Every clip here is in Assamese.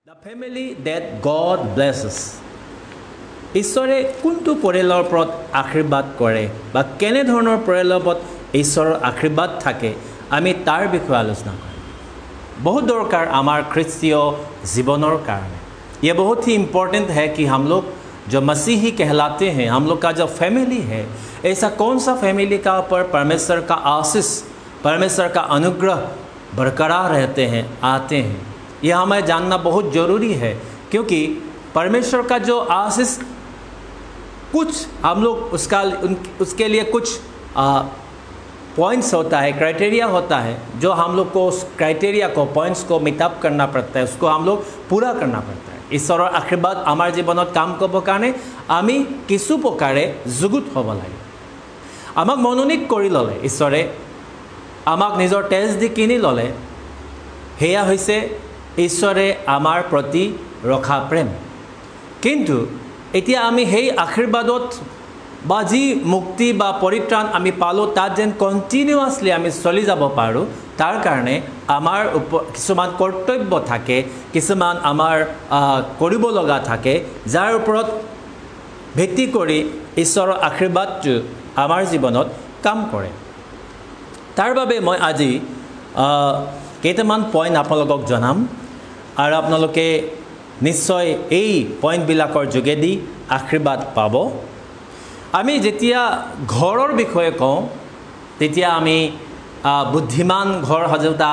The family that God blesses. ঈশ্বৰে কোনটো পৰিয়ালৰ ওপৰত আশীৰ্বাদ কৰে বা কেনে ধৰণৰ পৰিয়ালৰ ওপৰত ঈশ্বৰৰ আশীৰ্বাদ থাকে আমি তাৰ বিষয়ে আলোচনা কৰিম। बहुत दरकार हमार ख्रिस्तीय जीवनों कारण ये बहुत ही इम्पोर्टेंट है कि हम लोग जो मसीही कहलाते हैं, हम लोग का जो फैमिली है, ऐसा कौन सा फैमिली का ऊपर परमेश्वर का आशीष, परमेश्वर का अनुग्रह बरकरार रहते हैं, आते हैं। यह हमें जानना बहुत ज़रूरी है, क्योंकि परमेश्वर का जो आशीष कुछ हम लोग उसके लिए कुछ पॉइंट्स होता है, क्राइटेरिया होता है, जो हम लोग को उस क्राइटेरिया को, पॉइंट्स को मीटअप करना पड़ता है, उसको हम लोग पूरा करना पड़ता है। ঈশ্বৰৰ आशीर्वाद आमार जीवनत काम करब कारणे आमी किछु प्रकारे जुगुत हब लागे। आमाक मनोनीत करि लले ঈশ্বৰে, आमाक निजर तेज दि किनि लले, हेया होइसे ঈশ্বৰে आमार प्रति रखा प्रेम। किन्तु एतिया आमी हेई आशीर्वादत बा जी मुक्ति बा परित्राण आमी पालो तात जेन कन्टिन्युअसली आमी चलि যাব पारो, तार कारणे आमार किछुमान कर्तव्य थाके, किछुमान आमार करिब लगा थाके, जार ओपरत भित्ति करि ঈশ্বৰৰ आशीर्वादটো आमार जीवनत काम करे। तार बारे मैं আজি केइटामान पॉइंट आपलोকক जनाम आरो आपनालोके निश्चय এই पॉइंटবিলাকৰ যোগেদি आशीर्वाद पाब। आमी जेतिया घৰৰ বিষয়ে कওঁ तेतिया आमी बुद्धिमान घर हाजोता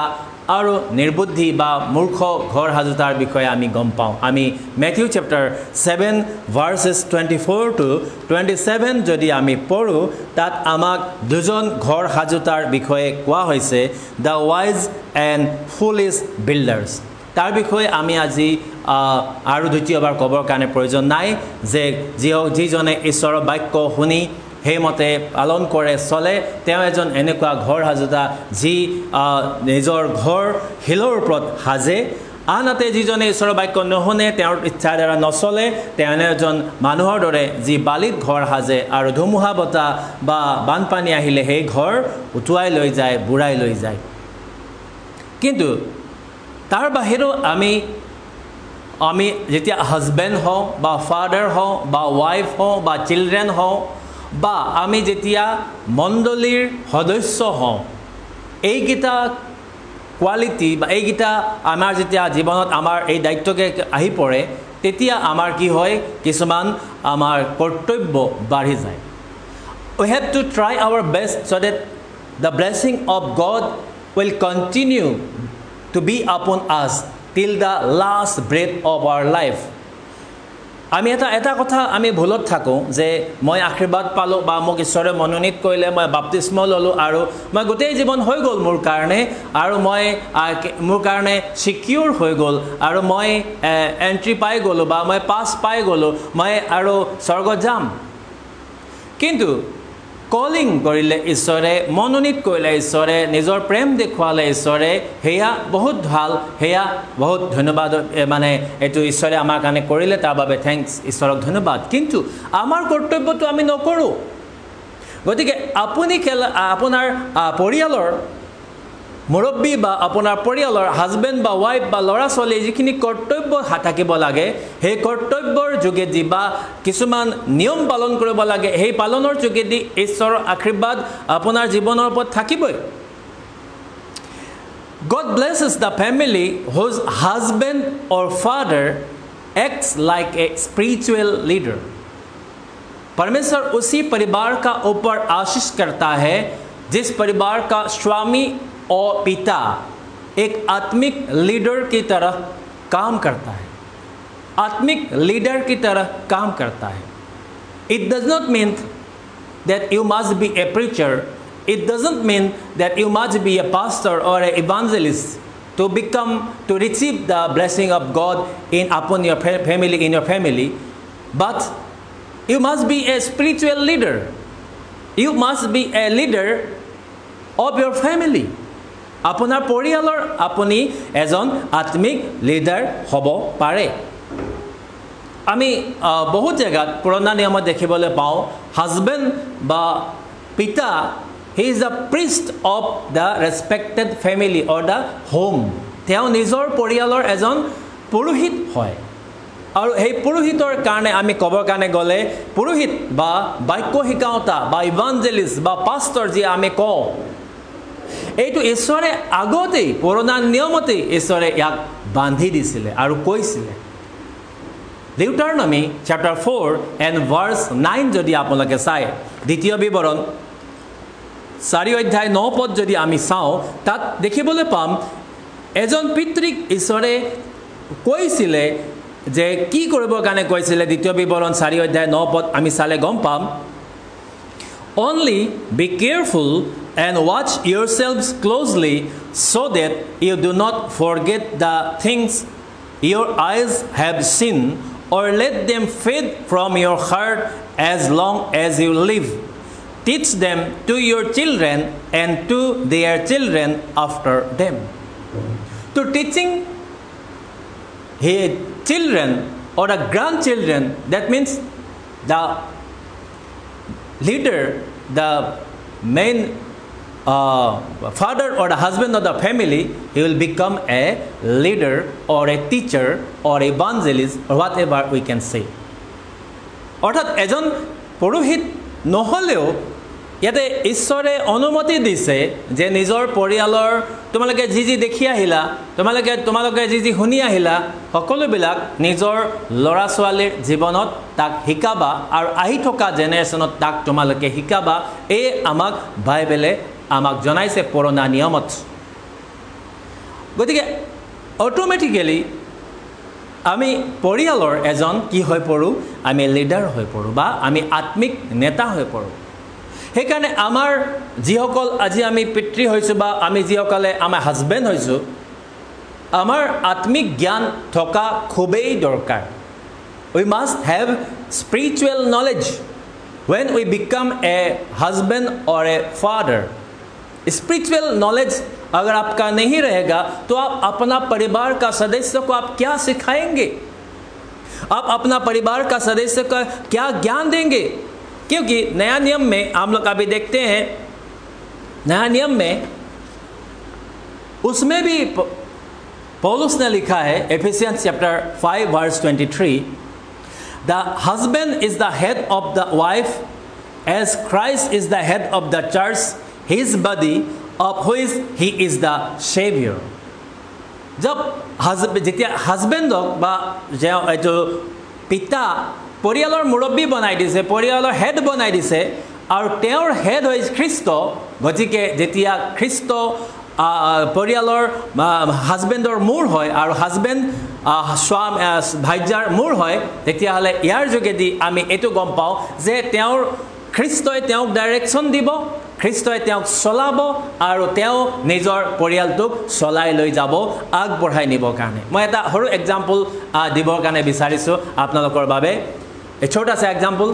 और निर्बुद्धि बा मूर्ख घर हाजोतार বিষয়ে आमी गम पाওঁ। आमी मैथ्यू चैप्टर 7 verses 24 to 27 যদি आमी पढ़ो तात आमाक दुजन घर हाजोतार বিষয়ে কোৱা হৈছে, the wise and foolish builders। तार বিষয়ে आमी আজি आरो द्वितीयबार कबर कारण प्रयोजन नाई जे जिजने ईश्वर वाक्य शुनी हेमते पालन करे चले, तेव एजन एनेकुवा घर हाजोता जी निजर घर हिলৰ ওপৰত हाजे। आनते जिजने ईश्वर वाक्य नुशुने, तेवर इच्छार द्वारा नचले, तेने एजन मानुहर दरे जी बालित घर हाजे और धुमुहा बता बा बानपानी आहिले हे घर उठुवाई লৈ যায়, बुराई লৈ যায়। किन्तु तार बाहिरो आमी जेतिया हजबेंड हूँ बा फादर हूँ बा वाइफ हूँ बा चिल्ड्रेन हूँ बा आमी जेतिया मंडलीर सदस्य हूँ, এইগিটা क्वालिटी बा এইগিটা आमार जेतिया जीवनत आमार এই दायित्वके आহি पड़े, तेतिया आमार की হয় किछुमान आमार कर्तव्य बाढ़ी जाए। We have to try our best so that the blessing of God will continue to be upon us till the last breath of our life। आमी এটা কথা आमी भूलत থাকো যে মই आशीर्वाद पालो बा মোক ঈশ্বৰে মনোনীত কৰিলে, মই বাপ্তিস্ম ললো আৰু মই গোটেই জীৱন হৈ গল মোৰ কাৰণে, আৰু মই মোৰ কাৰণে সিকিউৰ হৈ গল, আৰু মই এন্ট্ৰি পাই গলো বা মই পাস পাই গলো, মই আৰু স্বৰ্গ যাম। কিন্তু कलिंग करिले ईश्वरे, मनोनीत करिले ईश्वरे, निजर प्रेम देखुवाले ईश्वरे, हेया बहुत ভাল, हेया बहुत धन्यवाद, माने एतु ईश्वरे आमार काने करिले तार बारे थैंक्स, ईश्वरक धन्यवाद। किन्तु आमार कर्तव्यतो आमी नकरो। गतिके आपुनि आपोनार परियालर मुरब्बी बा आपोनार परियालर हाजबेंड बा वाइफ बा लड़ा छोली जिखिनि कर्तव्य थाकिब लागे, हे कर्तव्यर जोगेदि बा किछुमान नियम पालन करिब लागे, हे पालনৰ जोगेदि ঈশ্বৰৰ आशीर्वाद आपोनार जीवনৰ ওপৰত থাকিবই। God blesses the family whose husband or father acts like a spiritual leader। परमेश्वर उसी परिवार का ऊपर आशीष करता है जिस परिवार का स्वामी और पिता एक आत्मिक लीडर की तरह काम करता है, आत्मिक लीडर की तरह काम करता है। It does not mean that you must be a preacher, it doesn't mean that you must be a pastor or an evangelist to receive the blessing of God upon your family, in your family, but you must be a spiritual leader, you must be a leader of your family। আপোনাৰ পৰিয়ালৰ আপুনি এজন আত্মিক লিডাৰ হ'ব পাৰে। আমি বহুত জায়গাত পুৰণা নিয়মত দেখিবলৈ পাওঁ, হাজবেণ্ড বা পিতা, he is the priest of the respected family or the home. তেওঁ নিজৰ পৰিয়ালৰ এজন পুৰোহিত হয় আৰু এই পুৰোহিতৰ কাৰণে আমি ক'বৰ কাৰণে গ'লে পুৰোহিত বা বাক্য শিকাওঁতা বা ইভাঞ্জেলিষ্ট বা পাষ্টৰ যি আমি কওঁ এইটো ঈশ্বৰে আগতেই পুৰণা নিয়মতেই ঈশ্বৰে ইয়াক বান্ধি দিছিলে আৰু কৈছিলে Deuteronomy chapter 4 and verse 9 যদি আপোনালোকে চাই দ্বিতীয় বিৱৰণ 4 অধ্যায় 9 পদ যদি আমি চাওঁ তাত দেখিবলৈ পাম এজন পিতৃক ঈশ্বৰে কৈছিলে যে কি কৰিবৰ কাৰণে কৈছিলে দ্বিতীয় বিৱৰণ 4 অধ্যায় 9 পদ আমি চালে গম পাম Only be careful and watch yourselves closely so that you do not forget the things your eyes have seen or let them fade from your heart as long as you live. Teach them to your children and to their children after them. To teaching his children or the grandchildren, that means the leader, the main father or the husband of the family, he will become a leader or a teacher or evangelist or whatever we can say. অর্থাৎ এজন পুৰোহিত নহলেও ইয়াতে ঈশ্বৰে অনুমতি দিছে যে নিজৰ পৰিয়ালৰ তোমালোকে যি দেখি আহিলা তোমালোকে যি শুনি আহিলা সকলোবিলাক নিজৰ ল'ৰা ছোৱালীৰ জীৱনত তাক শিকাবা আৰু আহি থকা জেনেৰেশ্যনত তাক তোমালোকে শিকাবা এই আমাক বাইবেলে আমাক জনাইছে পুৰণা নিয়মত গতিকে অটোমেটিক্যালি আমি পৰিয়ালৰ এজন কি হৈ পৰো আমি লিডাৰ হৈ পৰো বা আমি আত্মিক নেতা হৈ পৰো সেইকাৰণে আমাৰ যিসকল আজি আমি পিতৃ হৈছো বা আমি যিসকলে আমাৰ হাজবেণ্ড হৈছো আমাৰ আত্মিক জ্ঞান থকা খুবেই দৰকাৰ we must have spiritual knowledge when we become a husband or a father spiritual knowledge अगर आपका नहीं रहेगा तो आप अपना परिवार का सदस्य को आप क्या सिखाएंगे आप अपना परिवार का सदस्य का क्या ज्ञान देंगे क्योंकि नया नियम में हम लोग अभी देखते हैं नया नियम में उसमें भी पौलुस ने लिखा है एफिसियंस chapter 5 verse 23 the husband is the head of the wife as Christ is the head of the church his body of which he is the savior जब যেতিয়া হাজবেণ্ডক বা যে পিতা পৰিয়ালৰ মুৰব্বী বনাই দিছে পৰিয়ালৰ হেড বনাই দিছে আৰু তেওঁৰ হেড হৈছে খ্ৰীষ্ট গতিকে যেতিয়া খ্ৰীষ্ট পৰিয়ালৰ হাজবেণ্ডৰ মূৰ হয় আৰু হাজবেণ্ড ভাইজাৰ মূৰ হয় তেতিয়াহ'লে ইয়াৰ যোগেদি আমি এইটো গম পাওঁ যে তেওঁৰ খ্ৰীষ্টই তেওঁক ডাইৰেকশ্যন দিব খ্ৰীষ্টই তেওঁক চলাব আৰু তেওঁ নিজৰ পৰিয়ালটোক চলাই লৈ যাব আগবঢ়াই নিবৰ কাৰণে মই এটা সৰু এক্সাম্পল দিবৰ কাৰণে বিচাৰিছোঁ আপোনালোকৰ বাবে एक छोटा सा एग्जाम्पल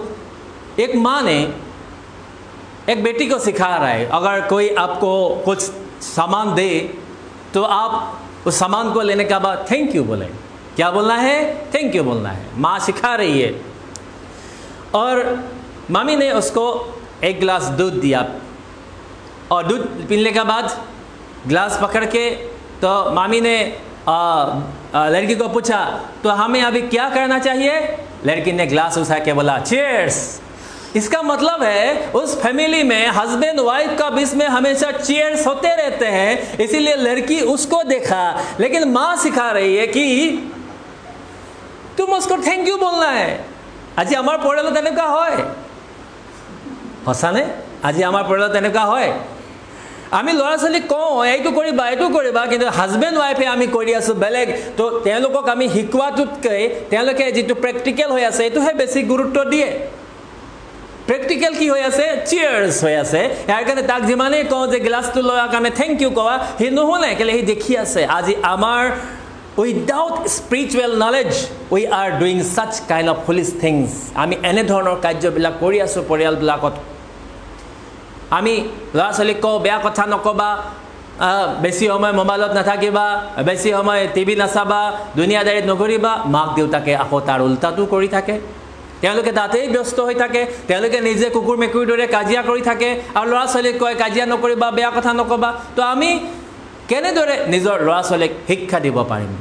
एक माँ ने एक बेटी को सिखा रहा है अगर कोई आपको कुछ सामान दे तो आप उस सामान को लेने के बाद थैंक यू बोले क्या बोलना है थैंक यू बोलना है माँ सिखा रही है और मामी ने उसको एक गिलास दूध दिया और दूध पीने के बाद गिलास पकड़ के तो मामी ने लड़की को पूछा तो हमें अभी क्या करना चाहिए लड़की ने ग्लास उठा के बोला चीयर्स इसका मतलब है उस फैमिली में हस्बैंड वाइफ का बीच में हमेशा चीयर्स होते रहते हैं इसीलिए लड़की उसको देखा लेकिन माँ सिखा रही है कि तुम उसको थैंक यू बोलना है आज आमार परियाल तेनेका হয় हसाने आज आमार परियाल तेनेका হয় আমি ল'ৰা ছোৱালীক কওঁ এইটো কৰিবা কিন্তু হাজবেণ্ড ওয়াইফে আমি কৰি আছো বেলেগ তো তেওঁলোকক আমি শিকোৱাটোতকৈ তেওঁলোকে যেটো প্ৰেক্টিকেল হৈ আছে এটোহে বেছি গুৰুত্ব দিয়ে প্ৰেক্টিকেল কি হৈ আছে চিয়াৰ্স হৈ আছে ইয়াৰ কাৰণে তাক যিমানে কওঁ যে গ্লাছটো লোৱাৰ কাৰণে থ্যাংক ইউ কোৱা হি নহলে কেলে হি দেখি আছে আজি আমাৰ without spiritual knowledge we are doing such kind of foolish things আমি এনে ধৰণৰ কাৰ্যবিলাক কৰি আছো পৰিয়ালবিলাকত আমি ল'ৰা ছোৱালীক কওঁ বেয়া কথা নকবা বেছি সময় মোবাইলত নাথাকিবা বেছি সময় টিভি নাচাবা দুনিয়াদাৰীত নকৰিবা মাক দেউতাকে আকৌ তাৰ উল্টাটো কৰি থাকে তেওঁলোকে তাতেই ব্যস্ত হৈ থাকে তেওঁলোকে নিজে কুকুৰ মেকুৰীৰ দৰে কাজিয়া কৰি থাকে আৰু ল'ৰা ছোৱালীক কয় কাজিয়া নকৰিবা বেয়া কথা নকবা তো আমি কেনেদৰে নিজৰ ল'ৰা ছোৱালীক শিক্ষা দিব পাৰিম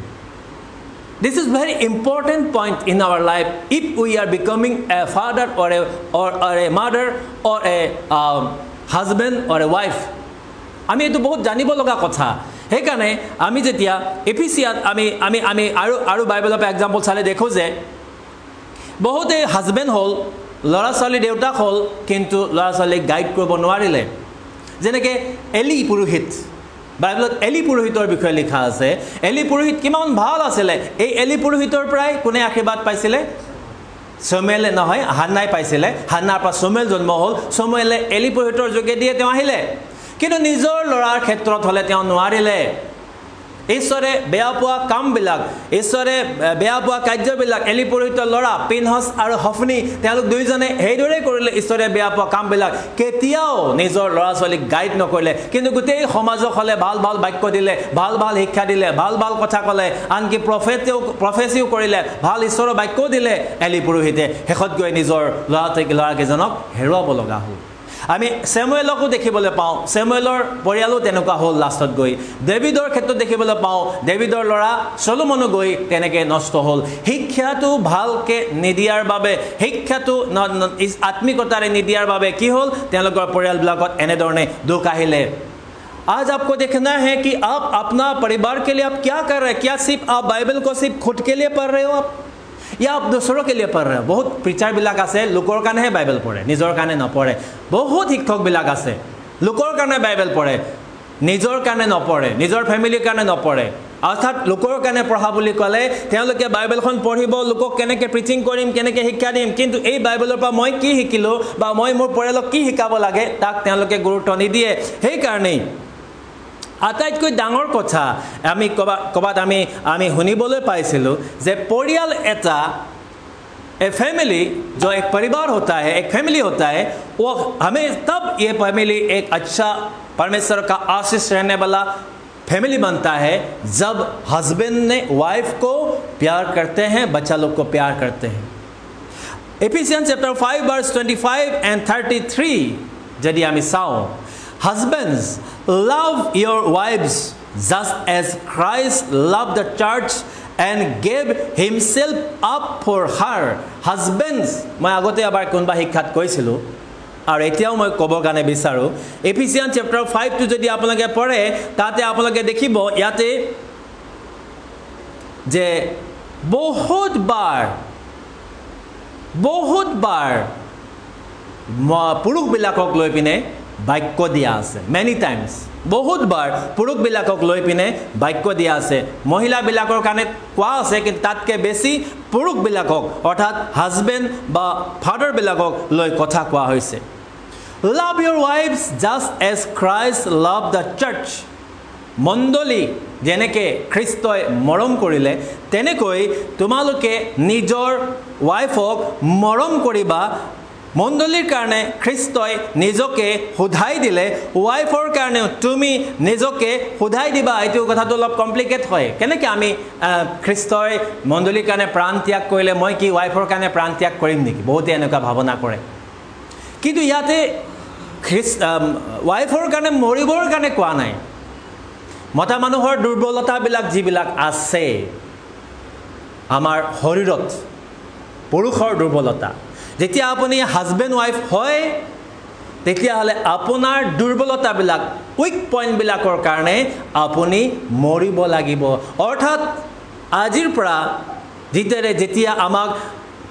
This is very important point in our life if we are becoming a father or a mother or a husband or a wife. আমি এটো বহুত জানিব লগা কথা হেকানে আমি যেতিয়া এফিসিয়াত আমি আৰু বাইবেলৰ পৰা एग्जांपल চালে দেখো যে বহুতে হাজবেন্ড হল লৰা ছোৱালী দেউতা হল কিন্তু লৰা ছোৱালীক গাইড কৰিব নোৱাৰিলে যেনেকে এলি পুৰোহিত বাইবেলত এলি পুৰোহিতৰ বিষয়ে লিখা আছে এলি পুৰোহিত কিমান ভাল আছিল এই এলি পুৰোহিতৰ পৰাই কোনে আশীৰ্বাদ পাইছিলে সমুৱেলে নহয় হান্নাই পাইছিলে হান্নাৰ পৰা সমুৱেল জন্ম হল সমুৱেলে এলি পুৰোহিতৰ যোগেদি তেওঁ আহিলে কিন্তু নিজৰ লৰাৰ ক্ষেত্ৰত হলে তেওঁ নোৱাৰিলে ঈশ্বৰে বেয়া পোৱা কামবিলাক ঈশ্বৰে বেয়া পোৱা কাৰ্যবিলাক এলি পুৰোহিতৰ লৰা পিনহস আৰু হফনি তেওঁলোক দুইজনে হেইদৰে কৰিলে ঈশ্বৰে বেয়া পোৱা কামবিলাক কেতিয়াও নিজৰ লৰা ছোৱালীক গাইড নকৰিলে কিন্তু গোটেই সমাজক হলে ভাল ভাল বাক্য দিলে ভাল ভাল শিক্ষা দিলে ভাল ভাল কথা কলে আনকি প্ৰফেচিও কৰিলে ভাল ঈশ্বৰৰ বাক্য দিলে এলি পুৰোহিতে শেষত গৈ নিজৰ লৰাকেইজনক হেৰুৱাব লগা হ'ল আমি স্যামুৱেলকো দেখিবলৈ পাওঁ স্যামুৱেলৰ পৰিয়ালো তেনেকুৱা হ'ল লাষ্টত গৈ ডেভিডৰ ক্ষেত্ৰত দেখিবলৈ পাওঁ ডেভিডৰ ল'ৰা সলোমনো গৈ তেনেকৈ নষ্ট হ'ল শিক্ষাটো ভালকৈ নিদিয়াৰ বাবে শিক্ষাটো আত্মিকতাৰে নিদিয়াৰ বাবে কি হ'ল তেওঁলোকৰ পৰিয়ালবিলাকত এনেধৰণে দুখ আহিলে आज आपको देखना है कि आप अपना परिवार के लिए आप क्या कर रहे हैं क्या सिर्फ आप बाइबल को सिर्फ खुद के लिए पढ़ रहे हो आप या आप दूसरों के लिए पढ़ रहे हो बहुत प्रीचार বিলাক আছে লোকৰ কাৰণে বাইবেল পঢ়ে নিজৰ কাৰণে নপঢ়ে বহুত শিক্ষক বিলাক আছে লোকৰ কাৰণে বাইবেল পঢ়ে নিজৰ কাৰণে নপঢ়ে নিজৰ ফ্যামিলিৰ কাৰণে নপঢ়ে অৰ্থাৎ লোকৰ কাৰণে পঢ়া বুলি ক'লে তেওঁলোকে বাইবেলখন পঢ়িব লোকক কেনেকৈ প্ৰিচিং কৰিম কেনেকৈ শিক্ষা দিম কিন্তু এই বাইবেলৰ পৰা মই কি শিকিলো বা মই মোৰ পৰিয়ালক কি শিকাব লাগে তাক তেওঁলোকে গুৰুত্ব নিদিয়ে সেই কাৰণেই আটাইতকৈ ডাঙৰ কথা আমি কবাত আমি শুনিবলৈ পাইছিলো যে পৰিয়াল এটা एक फैमिली जो एक परिवार होता है एक फैमिली होता है वो हमें तब ये फैमिली एक अच्छा परमेश्वर का आशीष रहने वाला फैमिली बनता है जब हस्बैंड ने वाइफ को प्यार करते हैं बच्चा लोग को प्यार करते हैं Ephesians chapter 5 verse 25 and 33 यदि हम चाओ Husbands, love your wives just as Christ loved the church and gave himself up for her. Husbands, মই আগতে আবার কোনবা শিক্ষাত কৈছিলো আর এতিয়াও মই কব গানে বিচাৰো Ephesians chapter 5 to যদি আপোনালোকে পঢ়ে তাতে আপোনালোকে দেখিব ইয়াতে যে বহুত বার পুৰুষ বিলাকক লৈ পিনে বাক্য দিয়া আছে many times বহুত বাৰ পুৰুষ বিলাকক লৈ পিনে বাক্য দিয়া আছে মহিলা বিলাকৰ কাৰণে কোৱা আছে কিন্তু তাতকে বেছি পুৰুষ বিলাকক অৰ্থাৎ হাজবেন্ড বা ফাদাৰ বিলাকক লৈ কথা কোৱা হৈছে love your wives just as Christ loved the church মণ্ডলী যেনেকৈ খ্ৰীষ্টই মৰম কৰিলে তেনেকৈ তোমালোকে নিজৰ ওয়াইফক মৰম কৰিবা মণ্ডলীৰ কাৰণে খ্ৰীষ্টই নিজকে হুধাই দিলে ওয়াইফৰ কাৰণে তুমি নিজকে হুধাই দিবা এইটো কথাটো অলপ কমপ্লিকেট হয় কেনেকৈ আমি খ্ৰীষ্টই মণ্ডলীৰ কাৰণে প্ৰাণ ত্যাগ কৰিলে মই কি ওয়াইফৰ কাৰণে প্ৰাণ ত্যাগ কৰিম নেকি বহুতে এনেকুৱা ভাৱনা কৰে কিন্তু ইয়াতে ওয়াইফৰ কাৰণে মৰিবৰ কাৰণে কোৱা নাই মতা মানুহৰ দুৰ্বলতাবিলাক যিবিলাক আছে আমাৰ শৰীৰত পুৰুষৰ দুৰ্বলতা যেতিয়া আপুনি হাজবেন্ড ওয়াইফ হয় তেতিয়া হলে আপোনাৰ দুৰ্বলতাবিলাক উইক পইণ্ট বিলাকৰ কাৰণে আপুনি মৰিব লাগিব অৰ্থাৎ আজিৰ পৰা যেতিয়া আমাক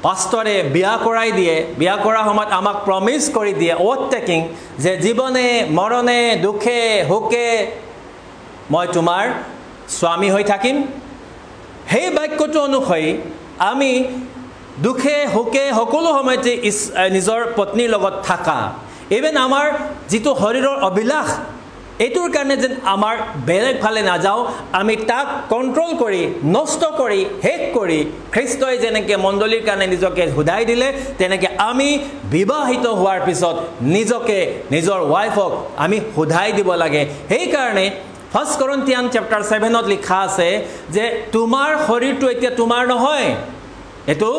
পাষ্টৰে বিয়া কৰাই দিয়ে বিয়া কৰা সময়ত আমাক প্ৰমিস কৰি দিয়ে ওথ টেকিং যে জীৱনে মৰণে দুখে হুকে মই তোমাৰ স্বামী হৈ থাকিম সেই বাক্যটো অনুসৰি আমি দুখে হুকে সকলো সময়তে নিজৰ পত্নীৰ লগত থাকা ইভেন আমাৰ যিটো শৰীৰৰ অভিলাষ এটোৰ কাৰণে যেন আমাৰ বেলেগ ফালে না যাও আমি তাক কন্ট্ৰোল কৰি নষ্ট কৰি হেক কৰি খ্ৰীষ্টই যেনেকৈ মণ্ডলীৰ কাৰণে নিজকে হুদাই দিলে তেনেকৈ আমি বিবাহিত হোৱাৰ পিছত নিজকে নিজৰ ওয়াইফক আমি হুদাই দিব লাগে সেই কাৰণে 1 Corinthians chapter 7 ত লিখা আছে যে তোমাৰ শৰীৰটো এতিয়া তোমাৰ নহয় এটো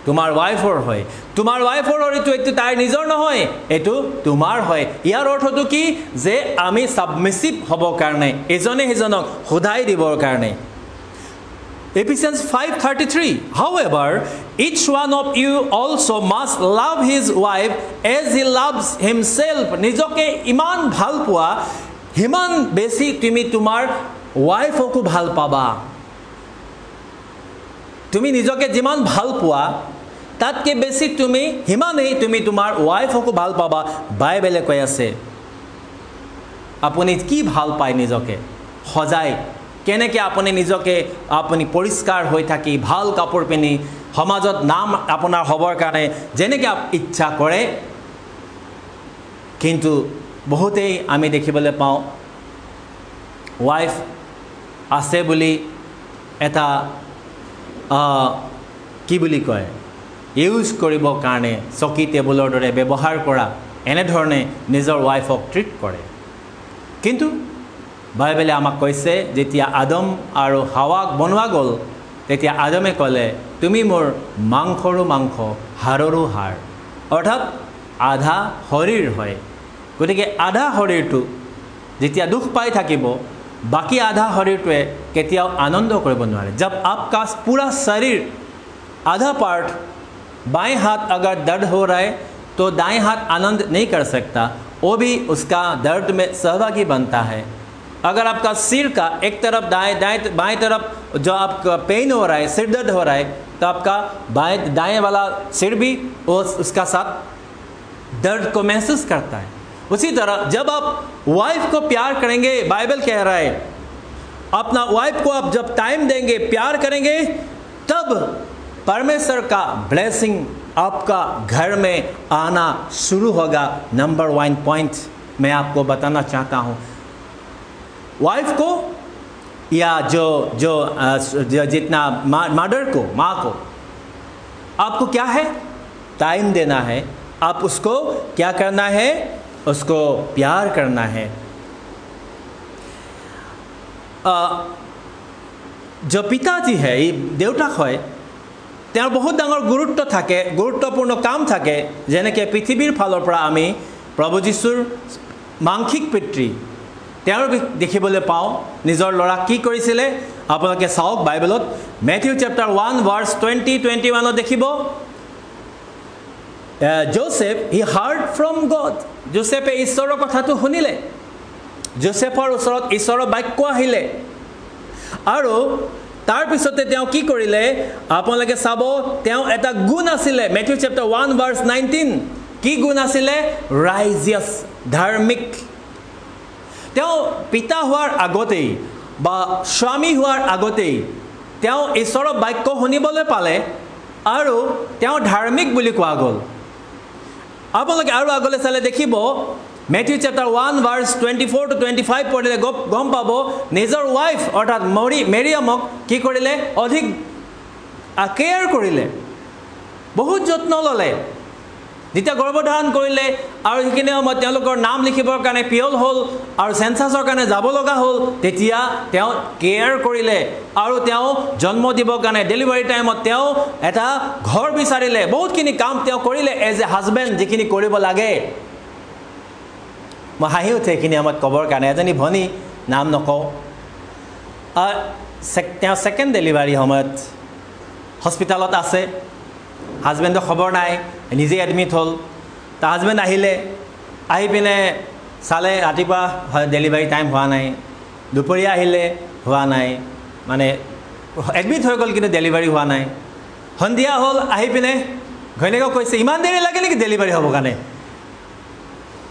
তোমাৰ ওয়াইফৰ হয় তোমাৰ ওয়াইফৰ শৰীৰটো এটো তাই নিজৰ নহয় এটো তোমাৰ হয় ইয়াৰ অৰ্থটো কি যে আমি সাবমিসিভ হ'ব কাৰণে এজনে হেজনক হুদাই দিবৰ কাৰণে Ephesians 5:33, however, each one of you also must love his wife as he loves himself. Nijoke iman bhal pua, himan besi tumi tumar wife oku bhal paba. Tumi nijoke jiman bhal pua, tatke besi tumi himanei tumi tumar wife oku bhal paba. Bible koi ase. Apuni ki bhal pai nijoke? Hojai কেনেকে আপুনি নিজকে আপুনি পৰিষ্কাৰ হৈ থাকি ভাল কাপোৰ পিনি সমাজত নাম আপোনাৰ হবৰ কাৰণে যেনেকে ইচ্ছা কৰে কিন্তু বহুতেই আমি দেখিবলৈ পাওঁ ওয়াইফ আছে বুলি এটা কি বুলি কয় ইউজ কৰিব কাৰণে চকী টেবুলৰ দৰে ব্যৱহাৰ কৰা এনে ধৰণে নিজৰ ওয়াইফক ট্ৰিট কৰে কিন্তু বাইবেলে আমাক কৈছে যেতিয়া আদম আৰু হাৱাক বনোৱা গল তেতিয়া আদমে কলে তুমি মোৰ মাংসৰো মাংস হাড়ৰো হাড় অৰ্থাৎ আধা শৰীৰ হয় গতিকে আধা শৰীৰটো যেতিয়া দুখ পাই থাকিব বাকি আধা শৰীৰটোৱে কেতিয়াও আনন্দ কৰিব নোৱাৰে जब आपका पूरा शरीर आधा पार्ट बाएं हाथ अगर दर्द हो रहा है तो दाएं हाथ आनंद नहीं कर सकता वो भी उसका दर्द में सहभागी बनता है अगर आपका सिर का एक तरफ बाएं तरफ जो आपका पेन हो रहा है सिर दर्द हो रहा है तो आपका दाएं वाला सिर भी उसका साथ दर्द को महसूस करता है उसी तरह जब आप वाइफ को प्यार करेंगे बाइबल कह रहा है अपना वाइफ को आप जब टाइम देंगे प्यार करेंगे तब परमेश्वर का ब्लेसिंग आपका घर में आना शुरू होगा नंबर 1 पॉइंट मैं आपको बताना चाहता हूँ वाइफ को या जो जितना मदर को माँ को आपको क्या है टाइम देना है आप उसको क्या करना है उसको प्यार करना है जो पिताजी है ये देवताक है তেওঁৰ বহুত ডাঙৰ গুৰুত্ব থাকে গুৰুত্বপূৰ্ণ কাম থাকে যেনেকে পৃথিৱীৰ ফালৰ পৰা আমি প্ৰভু যীশুৰ মাংখিক পিতৃ তেওঁৰ দেখিবলৈ পাওঁ নিজৰ ল'ৰা কি কৰিছিলে আপোনালোকে চাওক বাইবেলত মেথিউ চেপ্টাৰ 1 ভাৰ্স 20-21 দেখিব Joseph he heard from God জোসেফে ঈশ্বৰৰ কথাটো শুনিলে জোসেফৰ ওচৰত ঈশ্বৰৰ বাক্য আহিলে আৰু तार पिछते की करिले आपनलोके साबो तेও এটা গুণ আছিলে মেথিউ চেপ্টাৰ 1 ভাৰ্স 19 কি গুণ আছিলে ৰাইজিয়াস ধাৰ্মিক তেও পিতা হোৱাৰ আগতেই বা স্বামী হোৱাৰ আগতেই তেও ঈশ্বৰৰ বাক্য শুনিবলৈ পালে আৰু তেও ধাৰ্মিক বুলি কোৱা গল आपनलोके আৰু আগলৈ চালে দেখিব Matthew chapter 1 verse 24-25 পঢ়িলে গম পাব নিজৰ ওয়াইফ অৰ্থাৎ মেৰিয়ামক কি কৰিলে অধিক কেয়াৰ কৰিলে বহুত যত্ন ললে যেতিয়া গৰ্ভধাৰণ কৰিলে আৰু সেইখিনি সময়ত তেওঁলোকৰ নাম লিখিবৰ কাৰণে পিয়ল হল আৰু সেন্সাছৰ কাৰণে যাব লগা হল তেতিয়া তেওঁ কেয়াৰ কৰিলে আৰু তেওঁ জন্ম দিবৰ কাৰণে ডেলিভাৰী টাইমত তেওঁ এটা ঘৰ বিচাৰিলে বহুতখিনি কাম তেওঁ কৰিলে এজ এ হাজবেণ্ড যিখিনি কৰিব লাগে মই হাঁহি উঠে এইখিনি আমাক কবৰ কাৰণে এজনী ভনী নাম নকওঁ তেওঁ সেকেন্ড ডেলিভাৰী সময়ত হস্পিটালত আছে হাজবেণ্ডৰ খবৰ নাই নিজে এডমিট হ'ল তা হাজবেণ্ড আহিলে আহি পিনে চালে ৰাতিপুৱা ডেলিভাৰী টাইম হোৱা নাই দুপৰীয়া আহিলে হোৱা নাই মানে এডমিট হৈ গ'ল কিন্তু ডেলিভাৰী হোৱা নাই সন্ধিয়া হ'ল আহি পিনে ঘৈণীয়েকক কৈছে ইমান দেৰি লাগে নেকি ডেলিভাৰী হ'ব কাৰণে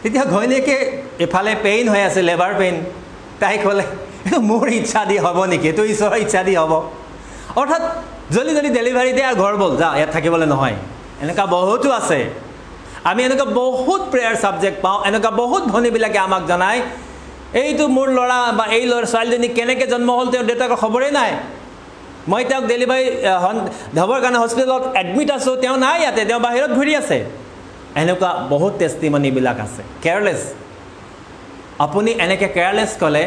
তেতিয়া ঘৈণীয়েকে এফালে পেইন হৈ আছে লেবাৰ পেইন তাই ক'লে মোৰ ইচ্ছা দি হ'ব নেকি এইটো ঈশ্বৰৰ ইচ্ছা দি হ'ব অৰ্থাৎ জলদি জলদি ডেলিভাৰী দে আৰু ঘৰ বল যা ইয়াত থাকিবলৈ নহয় এনেকুৱা বহুতো আছে আমি এনেকুৱা বহুত প্ৰেয়াৰ সাবজেক্ট পাওঁ এনেকুৱা বহুত ভনীবিলাকে আমাক জনায় এইটো মোৰ ল'ৰা বা এই ল'ৰা ছোৱালীজনী কেনেকৈ জন্ম হ'ল তেওঁৰ দেউতাকৰ খবৰেই নাই মই তেওঁক ডেলিভাৰী হ'বৰ কাৰণে হস্পিটেলত এডমিট আছোঁ তেওঁ নাই ইয়াতে তেওঁ বাহিৰত ঘূৰি আছে এনেকুৱা বহুত টেষ্টিমনিবিলাক আছে কেয়াৰলেছ আপুনি এনেকৈ কেয়াৰলেছ ক'লে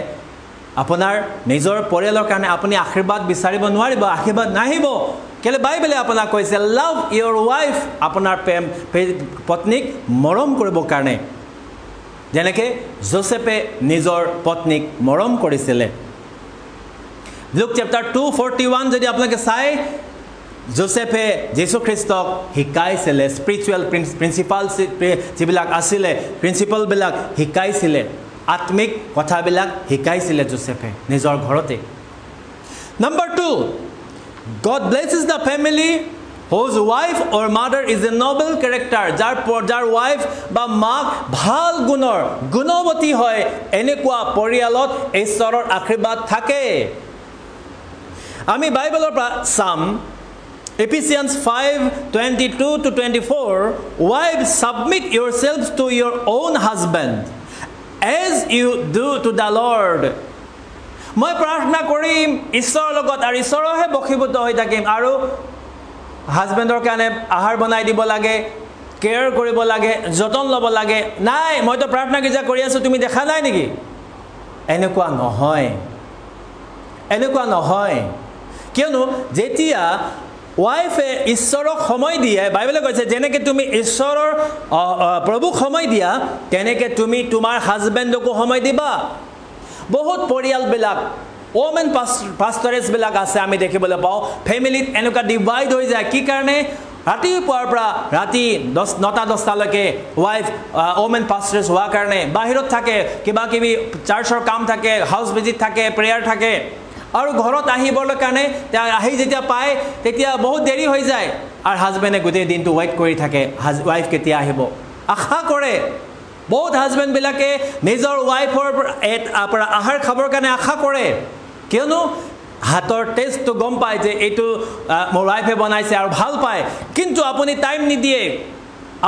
আপোনাৰ নিজৰ পৰিয়ালৰ কাৰণে আপুনি আশীৰ্বাদ বিচাৰিব নোৱাৰিব আশীৰ্বাদ নাহিব কেলে বাইবেলে আপোনাক কৈছে লাভ ইয়োৰ ওয়াইফ আপোনাৰ পত্নীক মৰম কৰিবৰ কাৰণে যেনেকৈ জোসেফে নিজৰ পত্নীক মৰম কৰিছিলে লুক চেপ্টাৰ 2:41 যদি আপোনালোকে চাই যোসেফে যীশু খ্ৰীষ্টক শিকাইছিলে স্পিৰিচুৱেল প্ৰিন্সিপাল যিবিলাক আছিলে প্ৰিন্সিপালবিলাক শিকাইছিলে আত্মিক কথাবিলাক শিকাইছিলে যোসেফে নিজৰ ঘৰতে Number 2, God blesses the family whose wife or mother is a noble character. Jar wife ba mak bhal gunor gunobati hoy enekua porialot ishoror akhirbat thake. Ami Bible or Psalm Ephesians 5:22-24, wives submit yourselves to your own husband as you do to the Lord. মই প্ৰাৰ্থনা কৰিম ঈশ্বৰৰ লগত আৰু ঈশ্বৰহে বশীভূত হৈ থাকিম আৰু হাজবেণ্ডৰ কাৰণে আহাৰ বনাই দিব লাগে কেয়াৰ কৰিব লাগে যতন ল'ব লাগে নাই মইতো প্ৰাৰ্থনা গীৰ্জা কৰি আছো তুমি দেখা নাই নেকি এনেকুৱা নহয় কিয়নো যেতিয়া ওয়াইফে ঈশ্বৰক সময় দিয়ে বাইবেলে কৈছে যেনেকৈ তুমি ঈশ্বৰৰ প্ৰভুক সময় দিয়া তেনেকৈ তুমি তোমাৰ হাজবেণ্ডকো সময় দিবা বহুত পৰিয়ালবিলাক ওমেন পাষ্টৰেছ বিলাক আছে আমি দেখিবলৈ পাওঁ ফ্যামিলিত এনেকুৱা ডিভাইড হৈ যায় কি কাৰণে ৰাতিপুৱাৰ পৰা ৰাতি 9-10 লৈকে ওয়াইফ ওমেন পাষ্টৰেছ হোৱাৰ কাৰণে বাহিৰত থাকে কিবা কিবি চাৰ্চৰ কাম থাকে হাউস ভিজিট থাকে প্ৰেয়াৰ থাকে আৰু ঘৰত আহিবৰ কাৰণে আহি যেতিয়া পায় তেতিয়া বহুত দেৰি হৈ যায় আৰু হাজবেণ্ডে গোটেই দিনটো ওয়েট কৰি থাকে ওয়াইফ কেতিয়া আহিব আশা কৰে বহুত হাজবেণ্ড বিলাকে নিজৰ ওয়াইফৰ পৰা আহাৰ খাবৰ কাৰণে আশা কৰে কিয়নো হাতৰ টেষ্টটো গম পায় যে এইটো মোৰ ওয়াইফে বনাইছে আৰু ভাল পায় কিন্তু আপুনি টাইম নিদিয়ে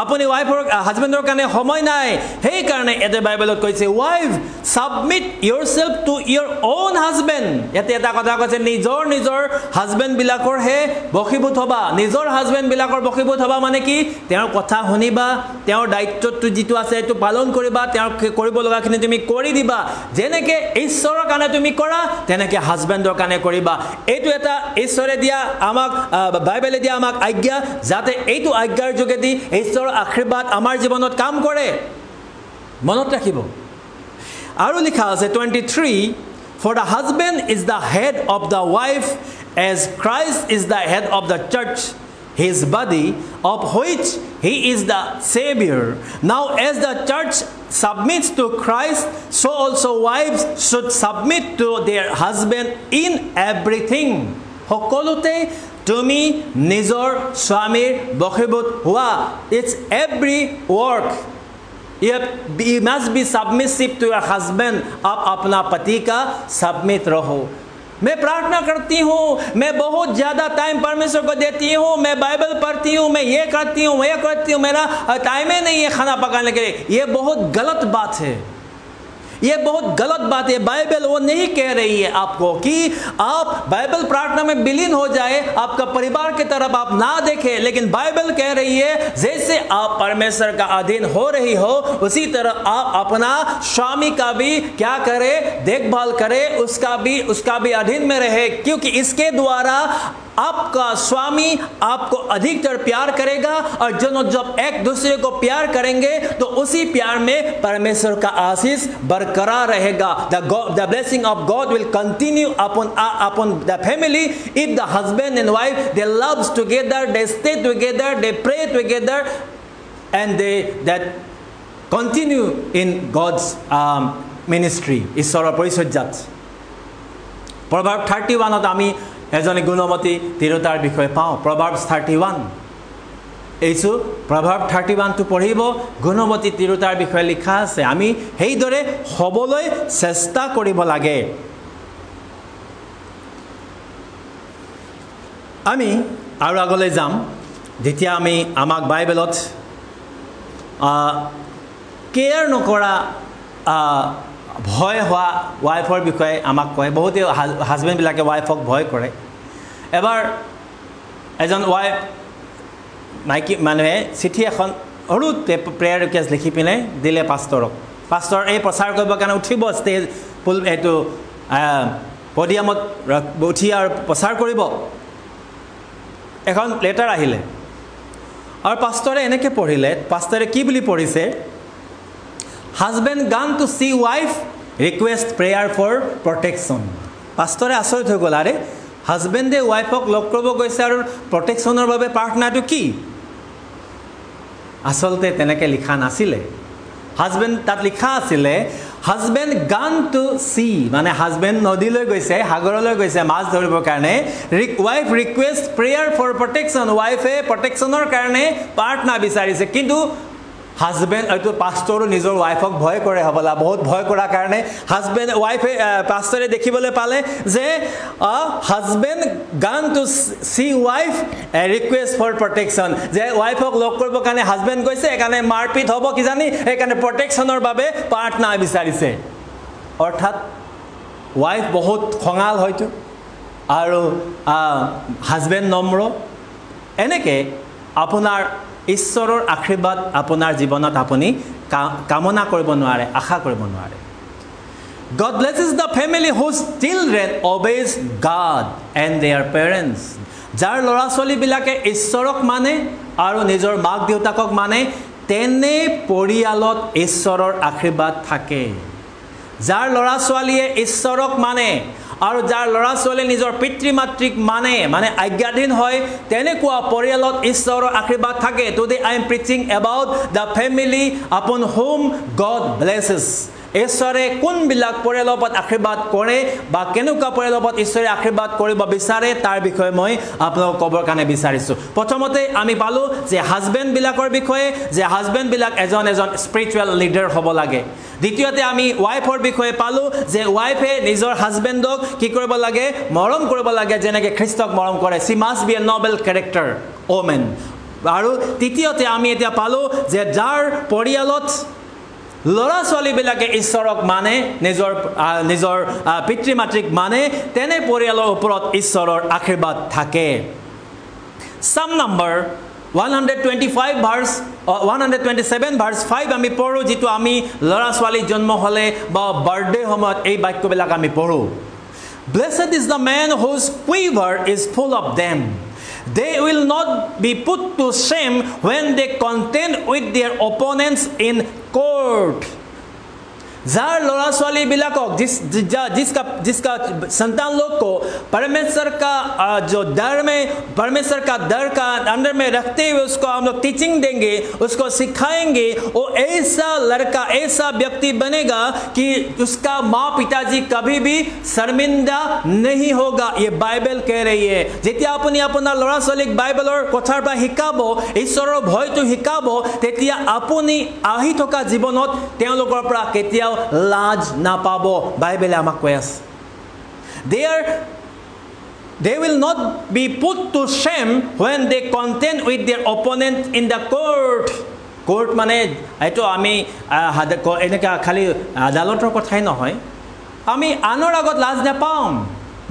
আপুনি ওয়াইফৰ হাজবেণ্ডৰ কাৰণে সময় নাই সেই কাৰণে এতে বাইবেলত কৈছে wife submit yourself to your own husband এতে এটা কথা কৈছে নিজৰ হাজবেণ্ড বিলাকৰ হে বশীভূত হবা নিজৰ হাজবেণ্ড বিলাকৰ বশীভূত হবা মানে কি তেওঁৰ কথা শুনিবা তেওঁৰ দায়িত্বটো যিটো আছে এটো পালন কৰিবা তেওঁৰ কৰিব লগাখিনি তুমি কৰি দিবা যেনেকৈ ঈশ্বৰৰ কাৰণে তুমি কৰা তেনেকৈ হাজবেণ্ডৰ কাৰণে কৰিবা এইটো এটা ঈশ্বৰে দিয়া আমাক বাইবেলে দিয়া আমাক আজ্ঞা যাতে এইটো আজ্ঞাৰ যোগেদি ঈশ্বৰৰ আশীৰ্বাদ আমাৰ জীৱনত কাম কৰে মনত ৰাখিব আৰু লিখা আছে 23 for the husband is the head of the wife as Christ is the head of the church his body of which he is the savior now as the church submits to Christ so also wives should submit to their husband in everything সকলোতে তুমি নিজৰ স্বামীৰ বশীভূত হোৱা it's every work you must be submissive to your husband आप अपना पति का सबमिट रहो मैं प्रार्थना करती हूँ मैं बहुत ज़्यादा टाइम परमेश्वर को देती हूँ मैं बाइबल पढ़ती हूँ मैं ये करती हूँ मेरा टाइम ही नहीं है खाना पकाने के लिए ये बहुत गलत बात है ये बहुत गलत बात है बाइबल वो नहीं कह रही है आपको कि आप बाइबल प्रार्थना में विलीन हो जाए आपका परिवार की तरफ आप ना देखें लेकिन बाइबल कह रही है जैसे आप परमेश्वर का अधीन हो रही हो उसी तरह आप अपना स्वामी का भी क्या करे देखभाल करे उसका भी अधीन में रहे क्योंकि इसके द्वारा आपका स्वामी आपको अधिकतर प्यार करेगा और जब एक दूसरे को प्यार करेंगे तो उसी प्यार में परमेश्वर का आशीष बरकरार रहेगा the blessing of God will continue upon the family if the husband and wife they love together they stay together they pray together and they that continue in God's ministry ঈশ্বৰৰ পৰিচৰ্যাত Proverbs 31 আমি এজনী গুণৱতী তিৰোতাৰ বিষয়ে পাওঁ Proverbs 31 এইটো Proverbs 31 টো পঢ়িব গুণৱতী তিৰোতাৰ বিষয়ে লিখা আছে আমি হেইদৰে হবলৈ চেষ্টা কৰিব লাগে আমি আৰু আগলৈ যাম যেতিয়া আমি আমাক বাইবেলত কেয়াৰ নকৰা ভয় হোৱা ওয়াইফৰ বিষয়ে আমাক কয় বহুতে হাজবেণ্ড বিলাকে ওয়াইফক ভয় কৰে এবাৰ এজন ওয়াইফ মাইকি মানুহে চিঠি এখন সৰু প্ৰেয়াৰ ৰিকুৱেষ্ট লিখি পিনে দিলে পাষ্টৰক পাষ্টৰ এই প্ৰচাৰ কৰিবৰ কাৰণে উঠিব ষ্টেজ এইটো পডিয়ামত উঠি আৰু প্ৰচাৰ কৰিব এখন লেটাৰ আহিলে আৰু পাষ্টৰে এনেকৈ পঢ়িলে পাষ্টৰে কি বুলি পঢ়িছে Husband gone to see wife request prayer for protection পাষ্টৰে আচৰিত হৈ গ'ল আৰে হাজবেণ্ডে ৱাইফক লগ কৰিব গৈছে আৰু প্ৰটেকশ্যনৰ বাবে প্ৰাৰ্থনাটো কি আচলতে তেনেকৈ লিখা নাছিলে হাজবেণ্ড তাত লিখা আছিলে হাজবেণ্ড গান টু সি মানে হাজবেণ্ড নদীলৈ গৈছে সাগৰলৈ গৈছে মাছ ধৰিবৰ কাৰণে wife request prayer for protection ৱাইফে প্ৰটেকশ্যনৰ কাৰণে প্ৰাৰ্থনা বিচাৰিছে কিন্তু হাজবেণ্ড এইটো পাষ্টৰো নিজৰ ৱাইফক ভয় কৰে হ'বলা বহুত ভয় কৰাৰ কাৰণে হাজবেণ্ড ৱাইফে পাষ্টৰে দেখিবলৈ পালে যে husband gone to see wife request for protection যে ৱাইফক লগ কৰিবৰ কাৰণে হাজবেণ্ড গৈছে সেইকাৰণে মাৰপিট হ'ব কিজানি সেইকাৰণে প্ৰটেকশ্যনৰ বাবে প্ৰাৰ্থনা বিচাৰিছে অৰ্থাৎ ৱাইফ বহুত খঙাল হয়তো আৰু হাজবেণ্ড নম্ৰ এনেকৈ আপোনাৰ ঈশ্বৰৰ আশীৰ্বাদ আপোনাৰ জীৱনত আপুনি কামনা কৰিব নোৱাৰে আশা কৰিব নোৱাৰে God blesses the family whose children obeys God and their parents যাৰ ল'ৰা ছোৱালীবিলাকে ঈশ্বৰক মানে আৰু নিজৰ মাক দেউতাকক মানে তেনে পৰিয়ালত ঈশ্বৰৰ আশীৰ্বাদ থাকে যাৰ ল'ৰা ছোৱালীয়ে ঈশ্বৰক মানে আৰু যাৰ ল'ৰা ছোৱালী নিজৰ পিতৃ মাতৃক মানে আজ্ঞাধীন হয় তেনেকুৱা পৰিয়ালত ঈশ্বৰৰ আশীৰ্বাদ থাকে today I am preaching about the family upon whom God blesses ঈশ্বৰে কোনবিলাক পৰিয়ালৰ ওপৰত আশীৰ্বাদ কৰে বা কেনেকুৱা পৰিয়ালৰ ওপৰত ঈশ্বৰে আশীৰ্বাদ কৰিব বিচাৰে তাৰ বিষয়ে মই আপোনাক ক'বৰ কাৰণে বিচাৰিছোঁ প্ৰথমতে আমি পালো যে হাজবেণ্ড বিলাকৰ বিষয়ে যে হাজবেণ্ড বিলাক এজন স্পিৰিচুৱেল লিডাৰ হ'ব লাগে দ্বিতীয়তে আমি ৱাইফৰ বিষয়ে পালো যে ৱাইফে নিজৰ হাজবেণ্ডক কি কৰিব লাগে মৰম কৰিব লাগে যেনেকৈ খ্ৰীষ্টক মৰম কৰে she must be a noble character woman আৰু তৃতীয়তে আমি এতিয়া পালো যে যাৰ পৰিয়ালত ল'ৰা ছোৱালীবিলাকে ঈশ্বৰক মানে নিজৰ পিতৃ মাতৃক মানে তেনে পৰিয়ালৰ ওপৰত ঈশ্বৰৰ আশীৰ্বাদ থাকে Psalm number 125 verse 127 verse 5 আমি পঢ়ো যেটো আমি ল'ৰা ছোৱালী জন্ম হলে বা বাৰ্থডে সময়ত এই বাক্যবিলাক আমি পঢ়ো Blessed is the man whose quiver is full of them They will not be put to shame when they contend with their opponents in court. जार लोरा स्वाली बिलाकों जिसका संतान लोग को परमेश्वर का जो डर में परमेश्वर का डर का अंदर में रखते हुए उसको हम लोग टीचिंग देंगे उसको सिखाएंगे वो ऐसा लड़का ऐसा व्यक्ति बनेगा कि उसका माँ पिताजी कभी भी शर्मिंदा नहीं होगा ये बाइबल कह रही है जेतिया अपनी अपना लोरा स्वाली बाइबल और कथार पर हिकाबो ईश्वर भय तो हिकाबो तेतिया अपनी आही थका जीवनत তেওঁলোকৰ পৰা কেতিয়াও লাজ না পাবো বাইবেলে আমাক কৈ আছে they will not be put to shame when they contend with their opponent in the court মানে এইটো আমি এনেকা খালি আদালতৰ কথাই নহয় আমি আনৰ আগত লাজ নাপাম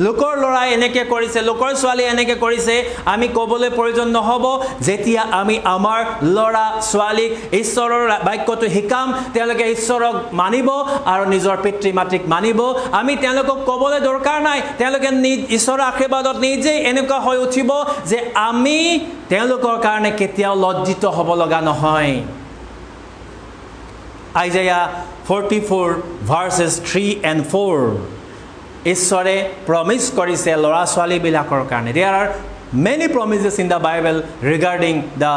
লোকৰ লৰাই এনেকে কৰিছে লোকৰ ছোৱালী এনেকে কৰিছে আমি ক'বলৈ প্ৰয়োজন নহব যেতিয়া আমি আমাৰ লৰা ছোৱালীক ঈশ্বৰৰ বাক্যটো শিকাম তেওঁলোকে ঈশ্বৰক মানিব আৰু নিজৰ পিতৃ মাতৃক মানিব আমি তেওঁলোকক ক'বলৈ দৰকাৰ নাই তেওঁলোকে ঈশ্বৰৰ আশীৰ্বাদত নিজে এনেকুৱা হৈ উঠিব যে আমি তেওঁলোকৰ কাৰণে কেতিয়াও লজ্জিত হ'ব লগা নহয় Isaiah 44 verses 3 and 4 ঈশ্বৰে প্ৰমিস কৰিছে লৰা ছোৱালী বিলাকৰ কাৰণে there are many promises in the bible regarding the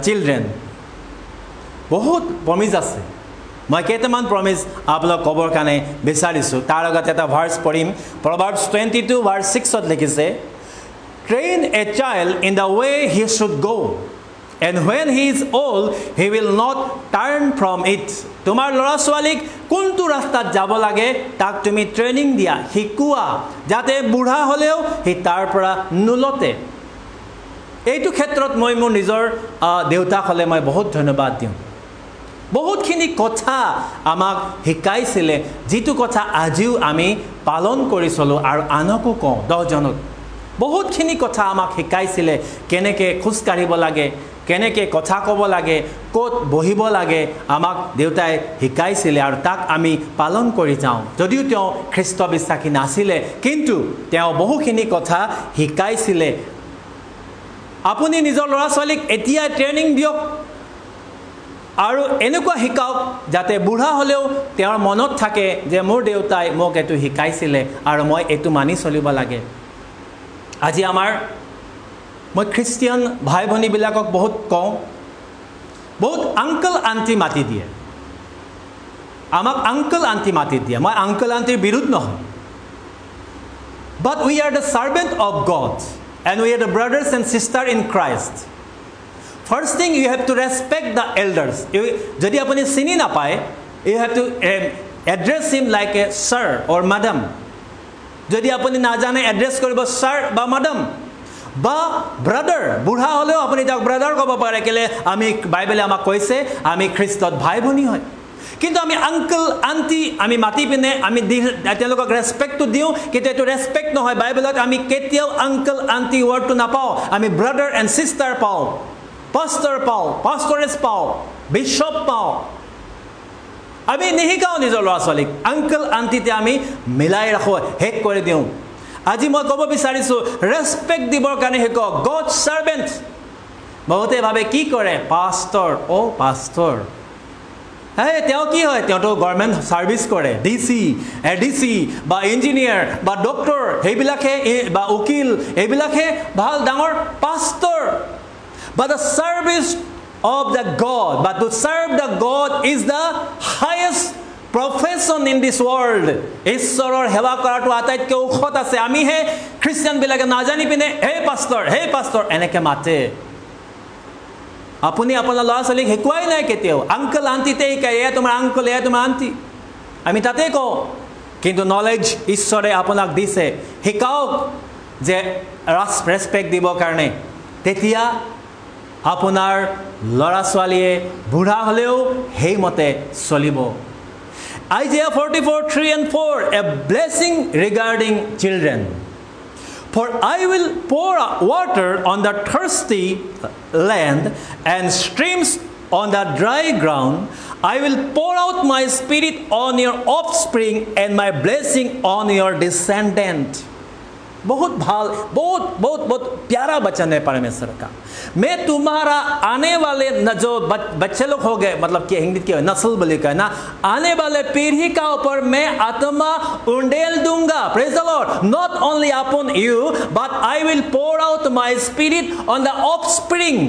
children বহুত প্ৰমিস আছে মই কেইটামান প্ৰমিস আপোনাক ক'বৰ কাৰণে বিচাৰিছো তাৰ আগতে এটা ভাৰ্স পঢ়িম Proverbs 22 verse 6 ত লিখিছে Train a child in the way he should go and when he is old he will not turn from it তোমার লৰা ছোৱালীক কোনটো ৰাস্তাত যাব লাগে তাক তুমি ট্ৰেইনিং দিয়া শিকোৱা যাতে বুঢ়া হলেও হি তাৰ পৰা নুলতে এইটো ক্ষেত্ৰত মই মোৰ নিজৰ দেউতা হলে মই বহুত ধন্যবাদ দিম বহুতখিনি কথা আমাক শিকাইছিলে যেটো কথা আজিও আমি পালন কৰি চলো আৰু আনকো কওঁ 10 জনক বহুতখিনি কথা আমাক শিকাইছিলে কেনেকৈ খোজ কাঢ়িব লাগে কেনেকে কথা ক'ব লাগে কোত বহিব লাগে আমাক দেউতাই শিকাইছিলে আৰু তাক আমি পালন কৰি যাওঁ যদিও তেওঁ খ্ৰীষ্ট বিশ্বাসী নাছিলে কিন্তু তেওঁ বহুখিনি কথা শিকাইছিলে আপুনি নিজৰ ল'ৰা ছোৱালীক এতিয়া ট্ৰেইনিং দিয়ক আৰু এনেকুৱা শিকাওক যাতে বুঢ়া হ'লেও তেওঁৰ মনত থাকে যে মোৰ দেউতাই মোক এইটো শিকাইছিলে আৰু মই এইটো মানি চলিব লাগে আজি মই খ্ৰীষ্টিয়ান ভাই ভনীবিলাকক বহুত কওঁ বহুত আংকল আন্টি মাতি দিয়ে আমাক আংকল আন্টি মাতি দিয়ে মই আংকল আন্টিৰ বিৰুদ্ধ নহয় but we are the servant of God and we are the brothers and sisters in Christ first thing you have to respect the elders যদি আপুনি চিনি নাপায় you have to address him like a sir or madam যদি আপুনি নাজানে এড্ৰেছ কৰিব sir বা madam বা ব্ৰাদাৰ বুঢ়া হ'লেও আপুনি তাক ব্ৰাদাৰ ক'ব পাৰে কেলে আমি বাইবেলে আমাক কৈছে আমি খ্ৰীষ্টত ভাই ভনী হয় কিন্তু আমি আংকল আন্টি আমি মাতি পিনে আমি তেওঁলোকক ৰেছপেক্টটো দিওঁ কিন্তু এইটো ৰেছপেক্ট নহয় বাইবেলত আমি কেতিয়াও আংকল আন্টি ৱৰ্ডটো নাপাওঁ আমি ব্ৰাদাৰ এণ্ড ছিষ্টাৰ পাওঁ পাষ্টাৰ পাওঁ পাষ্টৰেছ পাওঁ বিশ্বপ পাওঁ আমি নিশিকাওঁ নিজৰ ল'ৰা ছোৱালীক আংকল আন্টিতে আমি মিলাই ৰাখোঁ শেষ কৰি দিওঁ আজি মই ক'ব বিচাৰিছোঁ ৰেছপেক্ট দিবৰ কাৰণে শিকক গড ছাৰ্ভেণ্ট বহুতে ভাবে কি কৰে পাষ্টৰ পাষ্টৰ তেওঁ কি হয় তেওঁতো গভৰ্ণমেণ্ট ছাৰ্ভিচ কৰে ডিচি এডিচি বা ইঞ্জিনিয়াৰ বা ডক্টৰ সেইবিলাকে বা উকিল এইবিলাকে ভাল ডাঙৰ pastor but the service of the God but to serve the God is the highest profession in this world ঈশ্বৰৰ সেৱা কৰাটো আটাইতকৈ উচ্চত আছে আমি হে খ্ৰীষ্টিয়ান বিলাকে নাজানি পিনে হে পাষ্টৰ এনেকে মাতে আপুনি আপোনাৰ ল'ৰা ছোৱালীক শিকোৱাই নাই কেতিয়াও আংকল আন্টিতে শিকায় এয়া তোমাৰ আংকল এয়া তোমাৰ আন্টি আমি তাতে কওঁ কিন্তু নলেজ ঈশ্বৰে আপোনাক দিছে শিকাওক যে ৰেছপেক্ট দিবৰ কাৰণে তেতিয়া আপোনাৰ ল'ৰা ছোৱালীয়ে বুঢ়া হ'লেও সেইমতে চলিব Isaiah 44:3-4 a blessing regarding children for I will pour water on the thirsty land and streams on the dry ground I will pour out my spirit on your offspring and my blessing on your descendant बहुत भाल बहुत प्यारा वचन है परमेश्वर का मैं तुम्हारा आने वाले जो बच्चे लोग हो गए मतलब कि हिंदी की नस्ल बोले का ना आने वाले पीढ़ी का ऊपर मैं आत्मा उंडेल दूंगा praise the lord not only upon you but I will pour out my spirit on the offspring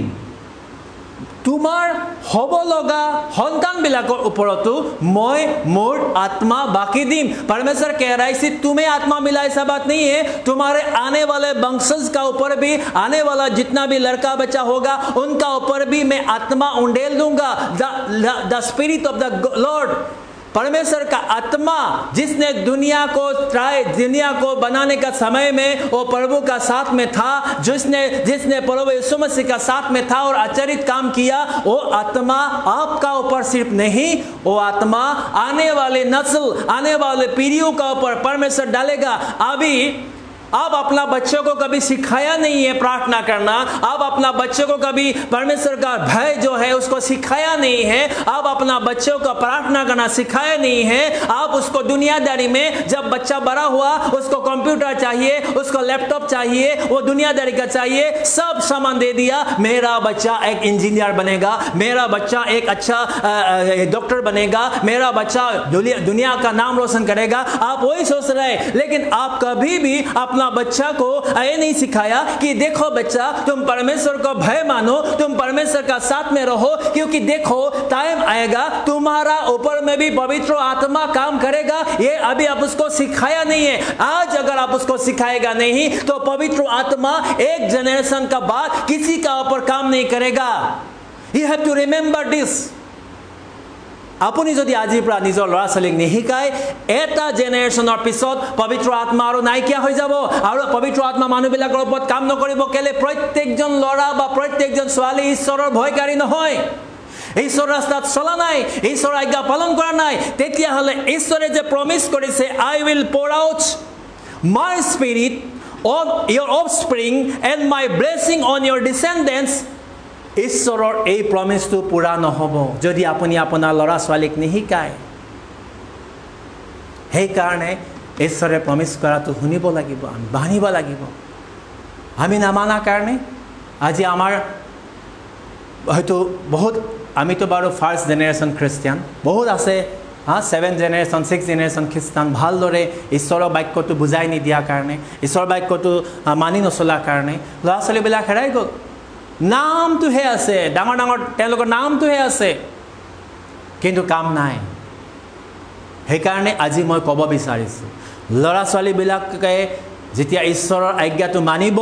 তোমাৰ হ'ব লগা সন্তানবিলাকৰ ওপৰতো মই মোৰ आत्मा बाकी दिम परमेश्वर कह रहा है इसी तुम्हें आत्मा मिला ऐसा बात नहीं है तुम्हारे आने वाले वंशज का ऊपर भी आने वाला जितना भी लड़का बच्चा होगा उनका ऊपर भी मैं आत्मा उंडेल दूंगा the spirit of the Lord परमेश्वर का आत्मा जिसने दुनिया को बनाने का समय में वो प्रभु का साथ में था जिसने प्रभु यीशु मसीह का साथ में था और आचरित काम किया वो आत्मा आपका ऊपर सिर्फ नहीं वो आत्मा आने वाले नस्ल आने वाले पीढ़ियों का ऊपर परमेश्वर डालेगा अभी आप अपना बच्चों को कभी सिखाया नहीं है प्रार्थना करना आप अपना बच्चों को कभी परमेश्वर का भय जो है उसको सिखाया नहीं है आप अपना बच्चों को प्रार्थना करना सिखाया नहीं है आप उसको दुनियादारी में जब बच्चा बड़ा हुआ उसको कंप्यूटर चाहिए उसको लैपटॉप चाहिए वो दुनियादारी का चाहिए सब सामान दे दिया मेरा बच्चा एक इंजीनियर बनेगा मेरा बच्चा एक अच्छा डॉक्टर बनेगा मेरा बच्चा दुनिया का नाम रोशन करेगा आप वही सोच रहे लेकिन आप कभी भी अपना बच्चा को ये नहीं सिखाया कि देखो बच्चा तुम परमेश्वर को भय मानो तुम परमेश्वर का साथ में रहो क्योंकि देखो टाइम आएगा तुम्हारा ऊपर में भी पवित्र आत्मा काम करेगा ये अभी आप उसको सिखाया नहीं है आज अगर आप उसको सिखाएगा नहीं तो पवित्र आत्मा एक जनरेशन का बाद किसी का ऊपर काम नहीं करेगा you have to remember this আপুনি যদি আজিৰ পৰা নিজৰ ল'ৰা ছোৱালীক নিশিকায় এটা জেনেৰেশ্যনৰ পিছত পবিত্ৰ আত্মা আৰু নাইকিয়া হৈ যাব আৰু পবিত্ৰ আত্মা মানুহবিলাকৰ ওপৰত কাম নকৰিব কেলে প্ৰত্যেকজন ল'ৰা বা প্ৰত্যেকজন ছোৱালী ঈশ্বৰৰ ভয়কাৰী নহয় ঈশ্বৰৰ ৰাস্তাত চলা নাই ঈশ্বৰৰ আজ্ঞা পালন কৰা নাই তেতিয়াহ'লে ঈশ্বৰে যে প্ৰমিছ কৰিছে আই will pour out my spirit on your offspring and my blessing on your descendants ঈশ্বৰৰ এই প্ৰমিছটো পুৰা নহব যদি আপুনি আপোনাৰ ল'ৰা ছোৱালীক নিশিকায় সেই কাৰণে ঈশ্বৰে প্ৰমিছ কৰাটো শুনিব লাগিব আমি বানিব লাগিব আমি নামানা কাৰণে আজি আমাৰ হয়তো বহুত আমিতো বাৰু ফাৰ্ষ্ট জেনেৰেশ্যন খ্ৰীষ্টিয়ান, বহুত আছে 7 জেনেৰেশ্যন 6 জেনেৰেশ্যন খ্ৰীষ্টান ভালদৰে ঈশ্বৰৰ বাক্যটো বুজাই নিদিয়াৰ কাৰণে, ঈশ্বৰৰ বাক্যটো মানি নচলাৰ কাৰণে ল'ৰা ছোৱালীবিলাক হেৰাই গ'ল। নামটোহে আছে, ডাঙৰ ডাঙৰ তেওঁলোকৰ নামটোহে আছে, কিন্তু কাম নাই। সেইকাৰণে আজি মই ক'ব বিচাৰিছোঁ, ল'ৰা ছোৱালীবিলাকে যেতিয়া ঈশ্বৰৰ আজ্ঞাটো মানিব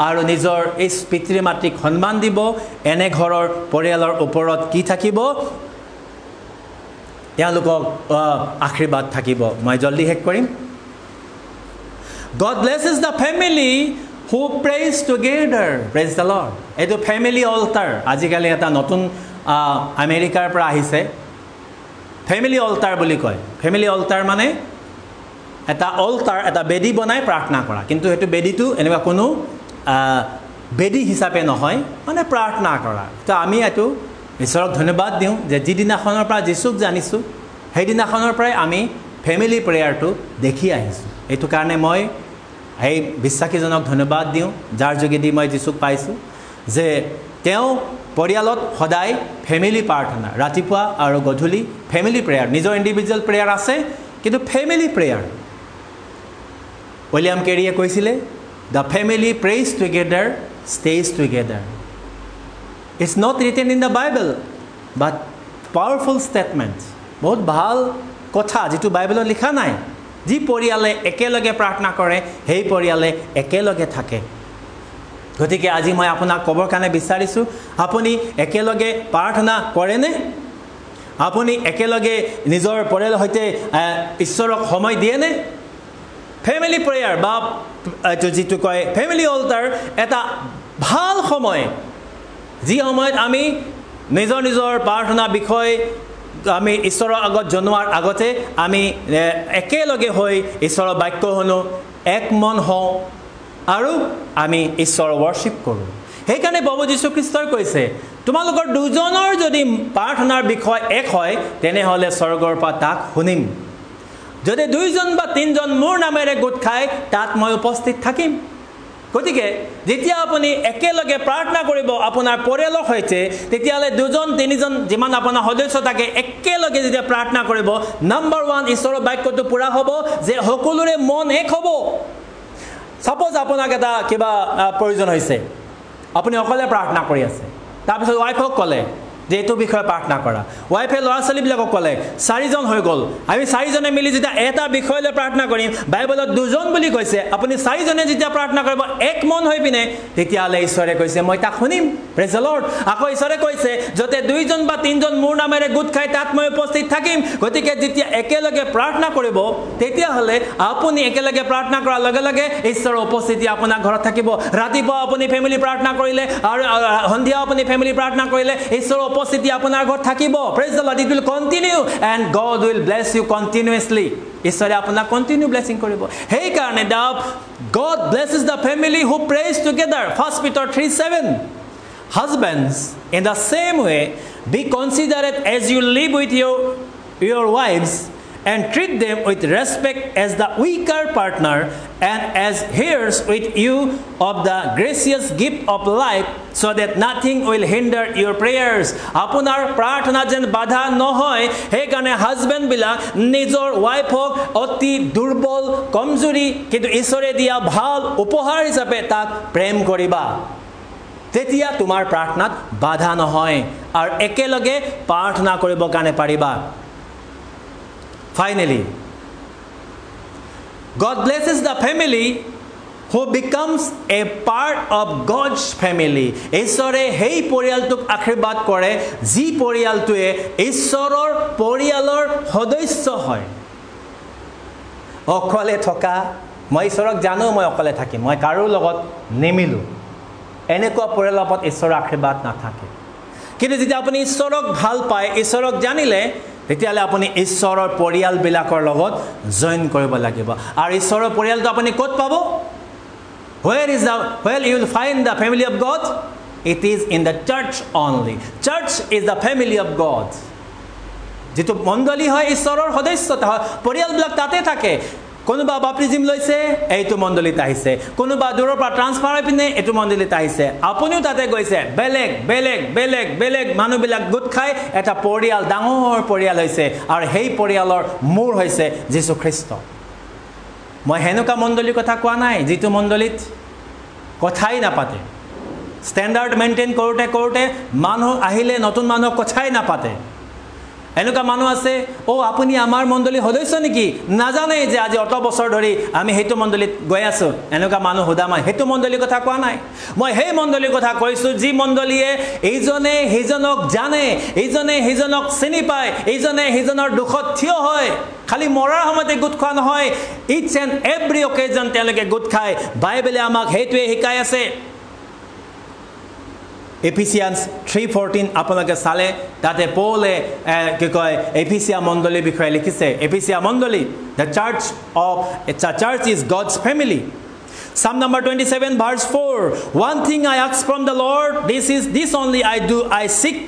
আৰু নিজৰ এই পিতৃ মাতৃক সন্মান দিব, এনে ঘৰৰ পৰিয়ালৰ ওপৰত কি থাকিব? তেওঁলোকক আশীৰ্বাদ থাকিব। মই জলদি শেষ কৰিম। God blesses the family who prays together. Praise the Lord. এইটো ফেমিলি অল্টাৰ আজিকালি এটা নতুন আমেৰিকাৰ পৰা আহিছে, ফেমিলি অল্টাৰ বুলি কয়। ফেমিলি অল্টাৰ মানে এটা অল্টাৰ, এটা বেদী বনাই প্ৰাৰ্থনা কৰা, কিন্তু সেইটো বেদীটো এনেকুৱা কোনো বেদী হিচাপে নহয়, মানে প্ৰাৰ্থনা কৰা। তো আমি এইটো ঈশ্বৰক ধন্যবাদ দিওঁ যে যিদিনাখনৰ পৰা যীশুক জানিছোঁ সেইদিনাখনৰ পৰাই আমি ফেমিলি প্ৰেয়াৰটো দেখি আহিছোঁ। এইটো কাৰণে মই এই বিশ্বাসীজনক ধন্যবাদ দিওঁ, যাৰ যোগেদি মই যীশুক পাইছোঁ, যে তেওঁ পৰিয়ালত সদায় ফেমিলি প্ৰাৰ্থনা, ৰাতিপুৱা আৰু গধূলি ফেমিলি প্ৰেয়াৰ, নিজৰ ইণ্ডিভিজুৱেল প্ৰেয়াৰ আছে, কিন্তু ফেমিলি প্ৰেয়াৰ। উইলিয়াম কেৰীয়ে কৈছিলে, the family praise together stage together. It's not written in the Bible, but powerful statement. বহুত ভাল কথা যিটো বাইবেলত লিখা নাই। যি পৰিয়ালে একেলগে প্ৰাৰ্থনা কৰে সেই পৰিয়ালে একেলগে থাকে। গতিকে আজি মই আপোনাক ক'বৰ কাৰণে বিচাৰিছোঁ, আপুনি একেলগে প্ৰাৰ্থনা কৰেনে? আপুনি একেলগে নিজৰ পৰিয়ালৰ সৈতে ঈশ্বৰক সময় দিয়েনে? ফেমিলি প্ৰেয়াৰ বা এইটো যিটো কয় ফেমিলি অল্টাৰ এটা ভাল সময়, যি সময়ত আমি নিজৰ নিজৰ প্ৰাৰ্থনা বিষয় আমি ঈশ্বৰৰ আগত জনোৱাৰ আগতে আমি একেলগে হৈ ঈশ্বৰৰ বাক্য শুনো, এক মন হওঁ আৰু আমি ঈশ্বৰৰ ৱৰ্শ্বিপ কৰোঁ। সেইকাৰণে প্ৰভু যীশুখ্ৰীষ্টই কৈছে, তোমালোকৰ দুজনৰ যদি প্ৰাৰ্থনাৰ বিষয় এক হয় তেনেহ'লে স্বৰ্গৰ পৰা তাক শুনিম। যদি 2জন বা 3জন মোৰ নামেৰে গোট খায় তাত মই উপস্থিত থাকিম। গতিকে যেতিয়া আপুনি একেলগে প্ৰাৰ্থনা কৰিব আপোনাৰ পৰিয়ালৰ সৈতে, তেতিয়াহ'লে 2জন 3জন যিমান আপোনাৰ সদস্য থাকে একেলগে যেতিয়া প্ৰাৰ্থনা কৰিব, নম্বৰ 1 ঈশ্বৰৰ বাক্যটো পূৰা হ'ব যে সকলোৰে মন এক হ'ব। ছাপ'জ আপোনাক এটা কিবা প্ৰয়োজন হৈছে, আপুনি অকলে প্ৰাৰ্থনা কৰি আছে, তাৰপিছত ৱাইফক ক'লে যে এইটো বিষয়ে প্ৰাৰ্থনা কৰা, ৱাইফে ল'ৰা ছোৱালীবিলাকক ক'লে, 4জন হৈ গ'ল, আমি 4জনে মিলি যেতিয়া এটা বিষয়লৈ প্ৰাৰ্থনা কৰিম, বাইবেলত 2জন বুলি কৈছে, আপুনি 4জনে যেতিয়া প্ৰাৰ্থনা কৰিব এক মন হৈ পিনে, তেতিয়াহ'লে ঈশ্বৰে কৈছে মই তাক শুনিম। Praise the lord. আকৌ ঈশ্বৰে কৈছে য'তে 2জন বা 3জন মোৰ নামেৰে গোট খাই তাত মই উপস্থিত থাকিম। গতিকে যেতিয়া একেলগে প্ৰাৰ্থনা কৰিব তেতিয়াহ'লে আপুনি একেলগে প্ৰাৰ্থনা কৰাৰ লগে লগে ঈশ্বৰৰ উপস্থিতি আপোনাৰ ঘৰত থাকিব। ৰাতিপুৱা আপুনি ফেমিলি প্ৰাৰ্থনা কৰিলে আৰু সন্ধিয়া আপুনি ফেমিলি প্ৰাৰ্থনা কৰিলে ঈশ্বৰৰ উপস্থিতি আপোনাৰ ঘৰত থাকিব। Praise the lord. It will continue and God will bless you continuously. ঈশ্বৰে আপোনাক কণ্টিনিউ ব্লেছিং কৰিব। সেইকাৰণে God blesses the family who prays together. 1 Peter 3:7. Husbands, in the same way, be considerate as you live with your wives and treat them with respect as the weaker partner and as heirs with you of the gracious gift of life, so that nothing will hinder your prayers. Apunar prarthana jen badha nohoy, heikane husband bila nijor wife hok oti durbol komjuri kintu ishore dia bhal upohar hisabe tak prem koriba. তেতিয়া তোমাৰ প্ৰাৰ্থনাত বাধা নহয় আৰু একেলগে প্ৰাৰ্থনা কৰিব কাৰণে পাৰিবা। Finally, God blesses the family who becomes a part of God's family. ঈশ্বৰে সেই পৰিয়ালটোক আশীৰ্বাদ কৰে যি পৰিয়ালটোৱে ঈশ্বৰৰ পৰিয়ালৰ সদস্য হয়। অকলে থকা, মই ঈশ্বৰক জানো মই অকলে থাকিম, মই কাৰো লগত নিমিলো, এনেকুৱা পৰিয়ালৰ ওপৰত ঈশ্বৰৰ আশীৰ্বাদ নাথাকে। কিন্তু যেতিয়া আপুনি ঈশ্বৰক ভাল পায়, ঈশ্বৰক জানিলে, তেতিয়াহ'লে আপুনি ঈশ্বৰৰ পৰিয়ালবিলাকৰ লগত জইন কৰিব লাগিব। আৰু ঈশ্বৰৰ পৰিয়ালটো আপুনি ক'ত পাব? Where you will find the family of God? It is in the church only. Church is the family of God. যিটো মণ্ডলী হয় ঈশ্বৰৰ সদস্যতা হয়, পৰিয়ালবিলাক তাতে থাকে। কোনোবা বাপ্তিজম লৈছে এইটো মণ্ডলীত আহিছে কোনোবা দূৰৰ পৰা ট্ৰান্সফাৰ হৈ পিনে এইটো মণ্ডলীত আহিছে আপুনিও তাতে গৈছে বেলেগ বেলেগ বেলেগ বেলেগ মানুহবিলাক গোট খাই এটা পৰিয়াল ডাঙৰ পৰিয়াল হৈছে আৰু সেই পৰিয়ালৰ মূৰ হৈছে যীশু খ্ৰীষ্ট মই হেনুকা মণ্ডলীৰ কথা কোৱা নাই যিটো মণ্ডলীত কথাই নাপাতে ষ্টেণ্ডাৰ্ড মেইনটেইন কৰোঁতে কৰোঁতে মানুহ আহিলে নতুন মানুহ কথাই নাপাতে এনেকুৱা মানুহ আছে আপুনি আমাৰ মণ্ডলী সদস্য নেকি নাজানে যে আজি অত বছৰ ধৰি আমি হেতু মণ্ডলীত গৈ আছো এনেকুৱা মানুহ হুদা মই হেতু মণ্ডলীৰ কথা কোৱা নাই মই সেই মণ্ডলীৰ কথা কৈছো যি মণ্ডলীয়ে এইজনে হিজনক জানে এইজনে হিজনক চিনি পায় এইজনে হিজনৰ দুখত থিয় হয় খালি মৰাৰ সময়তে গোট খোৱা নহয় ইটছ এণ্ড এভৰি অকেজন তেওঁলোকে গোট খায় বাইবেলে আমাক হেতুৱে শিকাই আছে Ephesians 3:14 আপোনালোকে চালে তাতে পৌলে কি কয় এফিচিয়া মণ্ডলীৰ বিষয়ে লিখিছে এফিচিয়া মণ্ডলী the church is God's family Psalm number 27 verse 4 One thing I ask from the Lord this only I seek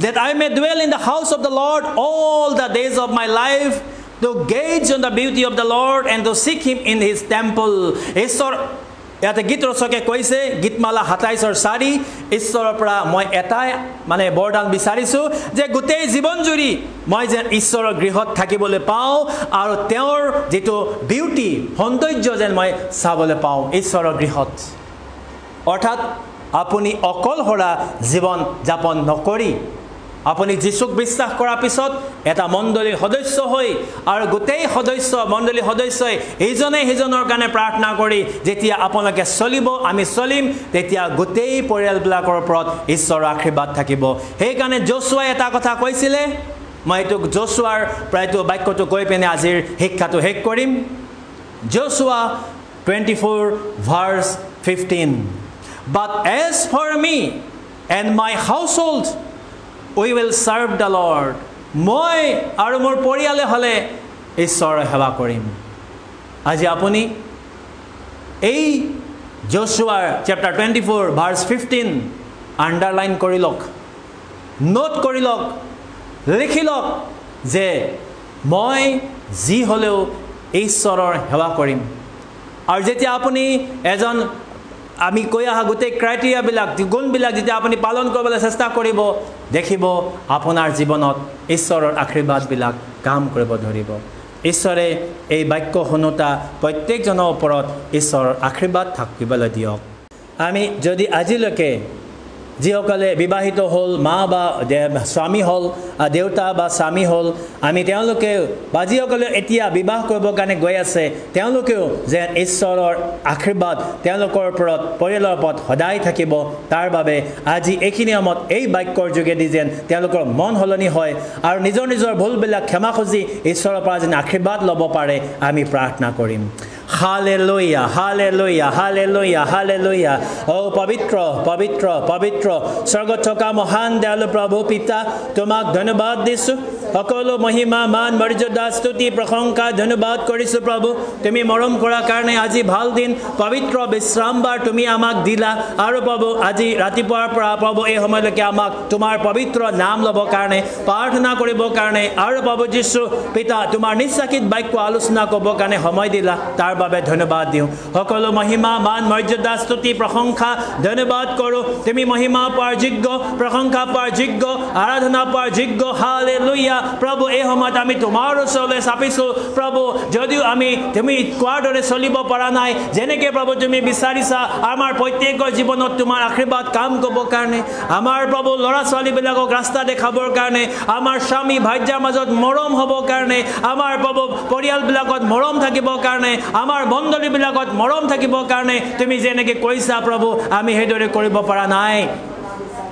that I may dwell in the house of the Lord all the days of my life to gauge on the beauty of the Lord and to seek him in his temple ইয়াতে গীত ৰচকে কৈছে গীতমালা 27:4 ঈশ্বৰৰ পৰা মই এটাই মানে বৰদান বিচাৰিছো যে গোটেই জীৱন জুৰি মই যে ঈশ্বৰৰ গৃহত থাকিবলৈ পাওঁ আৰু তেওঁৰ যেটো বিউটি সৌন্দৰ্য যেন মই চাবলৈ পাওঁ ঈশ্বৰৰ গৃহত অৰ্থাৎ আপুনি অকলহৰা জীৱন যাপন নকৰি আপুনি যীশুক বিশ্বাস কৰাৰ পিছত এটা মণ্ডলীৰ সদস্য হৈ আৰু গোটেই সদস্য মণ্ডলীৰ সদস্যই এইজনে হিজনৰ কাৰণে প্ৰাৰ্থনা কৰি যেতিয়া আপোনালোকে চলিব আমি চলিম তেতিয়া গোটেই পৰিয়ালবিলাকৰ ওপৰত ঈশ্বৰৰ আশীৰ্বাদ থাকিব সেইকাৰণে যোশুৱাই এটা কথা কৈছিলে মই এইটো যোশুৱাৰ প্ৰায়টো বাক্যটো কৈ পিনে আজিৰ শিক্ষাটো শেষ কৰিম যোশুৱা 24 verse 15 But as for me and my household We will serve the Lord. মই আৰু মোৰ পৰিয়ালে হলে ঈশ্বৰৰ সেৱা কৰিম আজি আপুনি এই যোশুৱাৰ chapter 24 verse 15 আন্ডাৰলাইন কৰি লওক নোট কৰি লওক লিখি লওক যে মই যি হলেও ঈশ্বৰৰ সেৱা কৰিম আৰু যেতিয়া আপুনি এজন আমি কৈ আহা গোটেই ক্ৰাইটেৰিয়া বিলাক গুণবিলাক যেতিয়া আপুনি পালন কৰিবলৈ চেষ্টা কৰিব দেখিব আপোনাৰ জীৱনত ঈশ্বৰৰ আশীৰ্বাদ বিলাক কাম কৰিব ধৰিব ঈশ্বৰে এই বাক্য শুনোতা প্ৰত্যেকজনৰ ওপৰত ঈশ্বৰৰ আশীৰ্বাদ থাকিবলৈ দিয়ক আমি যদি আজিলৈকে যিসকলে বিবাহিত হল মা বা স্বামী হল দেউতা বা স্বামী হল আমি তেওঁলোকে বা যিসকলে এতিয়া বিবাহ কৰিবৰ কাৰণে গৈ আছে তেওঁলোকেও যে ঈশ্বৰৰ আশীৰ্বাদ তেওঁলোকৰ ওপৰত পৰিয়ালৰ ওপৰত সদায় থাকিব তাৰ বাবে আজি এইখিনি সময়ত এই বাক্যৰ যোগেদি যেন তেওঁলোকৰ মন হলনি হয় আৰু নিজৰ নিজৰ ভুলবিলাক ক্ষমা খুজি ঈশ্বৰৰ পৰা যেন আশীৰ্বাদ ল'ব পাৰে আমি প্ৰাৰ্থনা কৰিম Hallelujah, hallelujah, hallelujah, hallelujah. Oh, pavitra, pavitra, pavitra. Sargot থকা মহান দয়ালু প্ৰভু পিতা তোমাক ধন্যবাদ দিছো সকলো মহিমা মান মৰ্যাদা স্তুতি প্ৰশংসা ধন্যবাদ কৰিছো প্ৰভু তুমি মৰম কৰাৰ কাৰণে আজি ভাল দিন পবিত্ৰ বিশ্ৰামবাৰ তুমি আমাক দিলা আৰু প্ৰভু আজি ৰাতিপুৱাৰ পৰা প্ৰভু এই সময়লৈকে আমাক তোমাৰ পবিত্ৰ নাম ল'ব কাৰণে প্ৰাৰ্থনা কৰিব কাৰণে আৰু প্ৰভু যীশু পিতা তোমাৰ নিশ্চিত বাক্য আলোচনা কৰিব কাৰণে সময় দিলা তাৰ বাবে ধন্যবাদ দিও সকলো মহিমা মান মৰ্যাদা স্তুতি প্ৰশংসা ধন্যবাদ কৰো তুমি মহিমা পাৰ যোগ্য প্ৰশংসা পাৰ যোগ্য আৰাধনা পাৰ যোগ্য হালেলুয়া প্ৰভু এই সময়ত আমি তোমাৰ ওচৰলৈ চাপিছো প্ৰভু যদিও আমি তুমি কোৱাৰ দৰে চলিব পৰা নাই যেনেকৈ প্ৰভু তুমি বিচাৰিছা আমাৰ প্ৰত্যেকৰ জীৱনত তোমাৰ আশীৰ্বাদ কাম কৰিব কাৰণে আমাৰ প্ৰভু ল'ৰা ছোৱালীবিলাকক ৰাস্তা দেখাবৰ কাৰণে আমাৰ স্বামী ভাৰ্যাৰ মাজত মৰম হ'বৰ কাৰণে আমাৰ প্ৰভু পৰিয়ালবিলাকত মৰম থাকিবৰ কাৰণে আমাৰ মণ্ডলীবিলাকত মৰম থাকিবৰ কাৰণে তুমি যেনেকৈ কৈছা প্ৰভু আমি সেইদৰে কৰিব পৰা নাই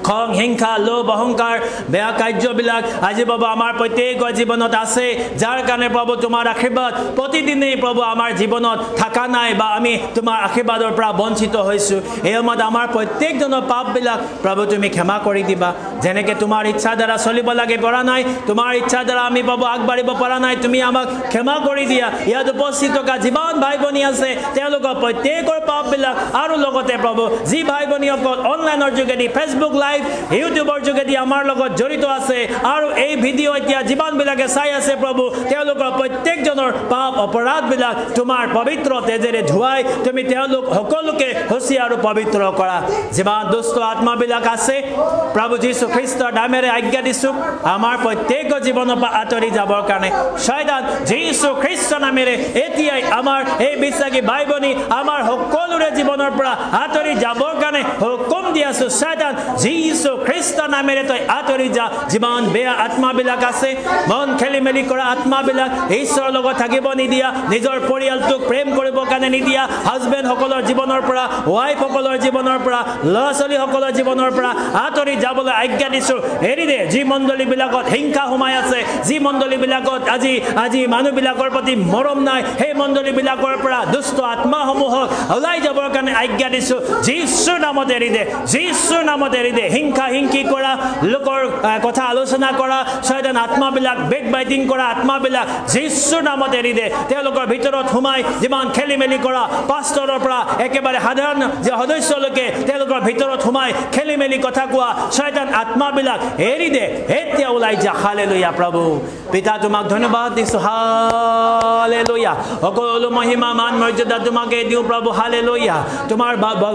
খং হিংসা লোভ অহংকাৰ বেয়া কাৰ্যবিলাক আজি বাবু আমাৰ প্ৰত্যেকৰ জীৱনত আছে যাৰ কাৰণে প্ৰভু তোমাৰ আশীৰ্বাদ প্ৰতিদিনেই প্ৰভু আমাৰ জীৱনত থকা নাই বা আমি তোমাৰ আশীৰ্বাদৰ পৰা বঞ্চিত হৈছো এই সময়ত আমাৰ প্ৰত্যেকজনৰ পাপবিলাক প্ৰভু তুমি ক্ষমা কৰি দিবা যেনেকৈ তোমাৰ ইচ্ছা দ্বাৰা চলিব লাগে পৰা নাই, তোমাৰ ইচ্ছা দ্বাৰা আমি পাব আগবাঢ়িব পৰা নাই, তুমি আমাক ক্ষমা কৰি দিয়া। ইয়াত উপস্থিত থকা যিমান ভাই ভনী আছে তেওঁলোকৰ প্ৰত্যেকৰ পাপবিলাক, আৰু লগতে প্ৰভু যি ভাই ভনীসকল অনলাইনৰ যোগেদি ফেচবুক লাইভ ইউটিউবৰ যোগেদি আমাৰ লগত জড়িত আছে আৰু এই ভিডিঅ' এতিয়া যিমানবিলাকে চাই আছে প্ৰভু, তেওঁলোকৰ প্ৰত্যেকজনৰ পাপ অপৰাধবিলাক তোমাৰ পবিত্ৰ তেজেৰে ধুৱাই তুমি তেওঁলোক সকলোকে শুচি আৰু পবিত্ৰ কৰা। যিমান দুষ্ট আত্মাবিলাক আছে প্ৰভু যীশু খ্ৰীষ্টৰ নামেৰে আজ্ঞা দিছোঁ আমাৰ প্ৰত্যেকৰ জীৱনৰ পৰা আঁতৰি যাবৰ কাৰণে। শয়তান যীশু খ্ৰীষ্টৰ নামেৰে এতিয়াই আমাৰ এই বিশ্বাসী ভাই ভনী আমাৰ সকলোৰে জীৱনৰ পৰা আঁতৰি যাবৰ কাৰণে হুকুম দি আছোঁ। শয়তান যীশু খ্ৰীষ্টৰ নামেৰে তই আঁতৰি যা। যিমান বেয়া আত্মাবিলাক আছে, মন খেলি মেলি কৰা আত্মাবিলাক ঈশ্বৰৰ লগত থাকিব নিদিয়া, নিজৰ পৰিয়ালটোক প্ৰেম কৰিবৰ কাৰণে নিদিয়া, হাজবেণ্ডসকলৰ জীৱনৰ পৰা, ৱাইফসকলৰ জীৱনৰ পৰা, ল'ৰা ছোৱালীসকলৰ জীৱনৰ পৰা আঁতৰি যাবলৈ আজ্ঞা দিছোঁ। এৰি দে যি মণ্ডলীবিলাকত হিংসা সোমাই আছে, যি মণ্ডলীবিলাকত আজি মানুহবিলাকৰ প্ৰতি মৰম নাই, সেই মণ্ডলীবিলাকৰ পৰা দুষ্ট আত্মাসমূহক ওলাই যাবৰ কাৰণে আজ্ঞা দিছোঁ। যীশুৰ নামত এৰি দে, যীশুৰ নামত এৰি দে। হিংসা হিংসি কৰা, লোকৰ কথা আলোচনা কৰা, শয়তান আত্মাবিলাক বেক বাইটিং কৰা আত্মাবিলাক যীশুৰ নামত এৰি দে। তেওঁলোকৰ ভিতৰত সোমাই যিমান খেলি মেলি কৰা পাষ্টৰৰ পৰা একেবাৰে সাধাৰণ যে সদস্যলৈকে তেওঁলোকৰ ভিতৰত সোমাই খেলি মেলি কথা কোৱা শয়তান আত্মাবিলাক এৰি দে, এতিয়া ওলাই যা। হালেলুয়া। প্ৰভু পিতা তোমাক ধন্যবাদ দিছোঁ। হালেলুয়া। সকলো মহিমা মান মৰ্যাদা তোমাকে দিওঁ প্ৰভু। হালেলুয়া। তোমাৰ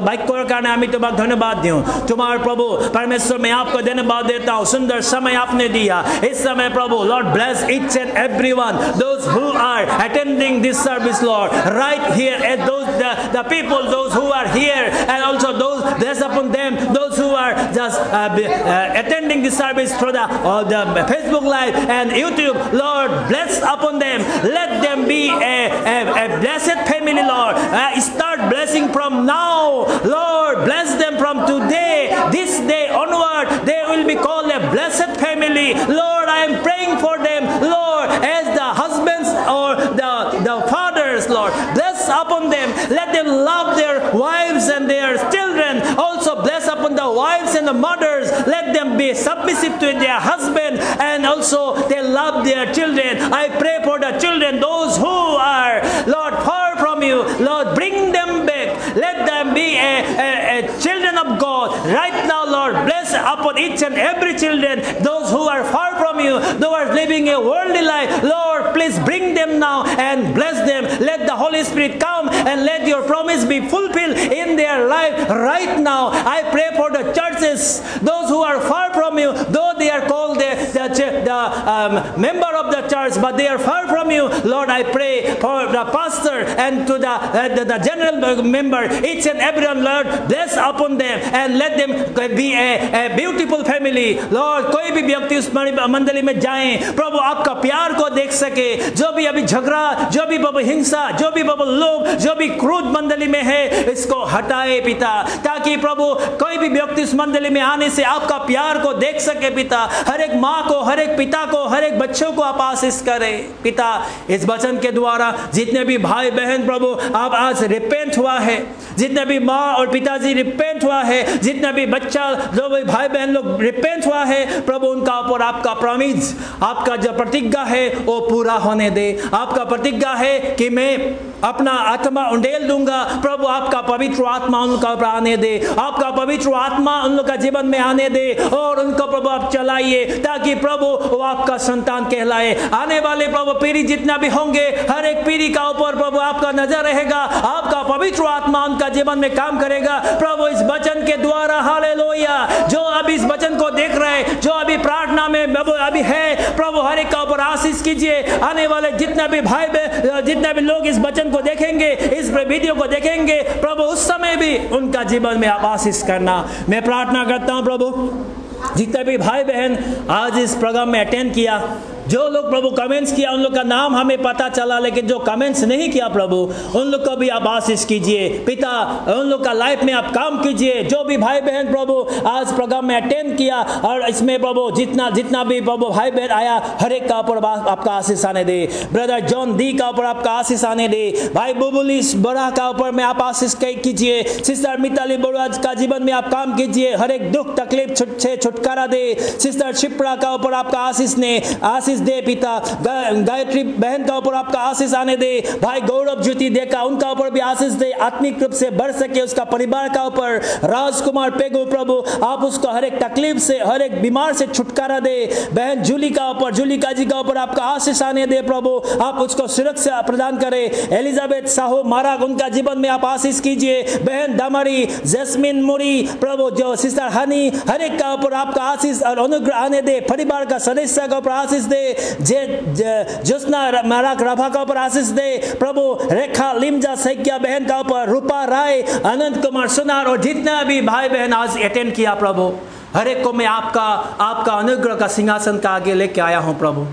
বাক্যৰ কাৰণে আমি তোমাক ধন্যবাদ দিওঁ। তোমাৰ प्रभु परमेश्वर मैं आपको धन्यवाद देता हूँ, सुंदर समय आपने दिया। इस समय प्रभु Lord bless each and everyone, those who are attending this service Lord, right here, and those the people, those who are here, and also those bless upon them, those who are just attending this service through the Facebook live and YouTube. Lord bless upon them, let them be a blessed family Lord. Start blessing from now Lord, bless them from today, this day onward, they will be called a blessed family. Lord, I am praying for them Lord, as the husbands or the fathers Lord, bless upon them, let them love their wives and their children. Also bless upon the wives and the mothers, let them be submissive to their husband, and also they love their children. I pray for the children, those who are Lord far from you Lord, bring them back, let them be a children of God right now Lord. Bless upon each and every children, those who are far from you, those who are living a worldly life Lord, please bring them now and bless them. Let the Holy Spirit come and let your promise be fulfilled in their life right now. I pray for the churches, those who are far from you, though they are called the member of the church, but they are far from you Lord. I pray for the pastor and to the general member, each and everyone Lord, bless upon them and let them be a beautiful family Lord. कोई भी व्यक्ति उस मंडली में जाए प्रभु आपका प्यार को देख सके, जो भी अभी झगड़ा, जो भी प्रभु हिंसा, जो भी प्रभु लोभ, जो भी क्रोध मंडली में है, इसको हटाए पिता, ताकि प्रभु कोई भी व्यक्ति उस मंडली में आने से आपका प्यार को देख सके पिता। हर एक माँ को, हर एक पिता को, हर एक बच्चों को आप आशीष करे पिता। इस वचन के द्वारा जितने भी भाई बहन प्रभु आप आज रिपेंट हुआ है, जितने भी माँ और पिताजी रिपेंट हुआ है, जितने भी बच्चा जो भी भाई बहन लोग रिपेंट हुआ है प्रभु, उनका ऊपर आपका प्रॉमिस, आपका जो प्रतिज्ञा है वो पूरा होने दे। आपका प्रतिज्ञा है कि मैं अपना आत्मा उंडेल दूंगा प्रभु, आपका पवित्र आत्मा उनका ऊपर आने दे, आपका पवित्र आत्मा उन लोग का जीवन में आने दे और उनको प्रभु आप चलाइए, ताकि प्रभु वो आपका संतान कहलाए। आने वाले प्रभु पीढ़ी जितना भी होंगे, हर एक पीढ़ी का ऊपर प्रभु आपका नजर रहेगा, आपका पवित्र आत्मा उनका जीवन में काम करेगा प्रभु। इस वचन के द्वारा हालेलुया, जो अभी इस वचन को देख रहे, जो अभी प्रार्थना में अभी है प्रभु, हर एक का ऊपर आशीष कीजिए। आने वाले जितना भी भाई जितना भी लोग इस वचन को देखेंगे, इस वीडियो को देखेंगे प्रभु, उस समय भी उनका जीवन में आप आशीष करना मैं प्रार्थना करता हूं प्रभु। जितने भी भाई बहन आज इस प्रोग्राम में अटेंड किया जो लोग प्रभु कमेंट्स किया उन लोग का नाम हमें पता चला, लेकिन जो कमेंट्स नहीं किया प्रभु उन लोग को भी आप आशीष कीजिए पिता, उन लोग का लाइफ में आप काम कीजिए। जो भी भाई बहन प्रभु आज प्रोग्राम में अटेंड किया और इसमें प्रभु जितना भी प्रभु भाई बहन आया, हर एक का ऊपर आपका आशीष आने दे। ब्रदर जॉन दी का ऊपर आपका आशीष आने दे। भाई बुबुली बड़ा का ऊपर में आप आशीष कीजिए। सिस्टर मिताली बड़ा का जीवन में आप काम कीजिए, हर एक दुख तकलीफ से छुटकारा दे। सिस्टर शिप्रा का ऊपर आपका आशीष दे पिता। गायत्री बहन का ऊपर आपका आशीष आने दे। भाई गौरव ज्योति देखा उनका ऊपर भी आशीष दे, आत्मिक रूप से बढ़ सके उसका परिवार का ऊपर। राजकुमार पेगु प्रभु आप उसको हर एक तकलीफ से, हर एक बीमार से छुटकारा दे। बहन जूलिका जी का ऊपर आपका आशीष आने दे प्रभु, आप उसको सुरक्षा प्रदान करें। एलिजाबेथ साहू महाराज उनका जीवन में आप आशीष कीजिए। बहन दमरी, जैस्मिन मुरी प्रभु, जो सिस्टर हनी, हर एक का ऊपर आपका आशीष और अनुग्रह आने दे। परिवार का सदस्य का ऊपर आशीष दे। ज्योत्सना महाराज रभा का ऊपर आशीष दे प्रभु। रेखा लिमजा सैकिया बहन का ऊपर, रूपा राय, अनंत कुमार सुनार और जितना भी भाई बहन आज अटेंड किया प्रभु, हर एक को मैं आपका अनुग्रह का सिंहासन का आगे लेके आया हूँ प्रभु।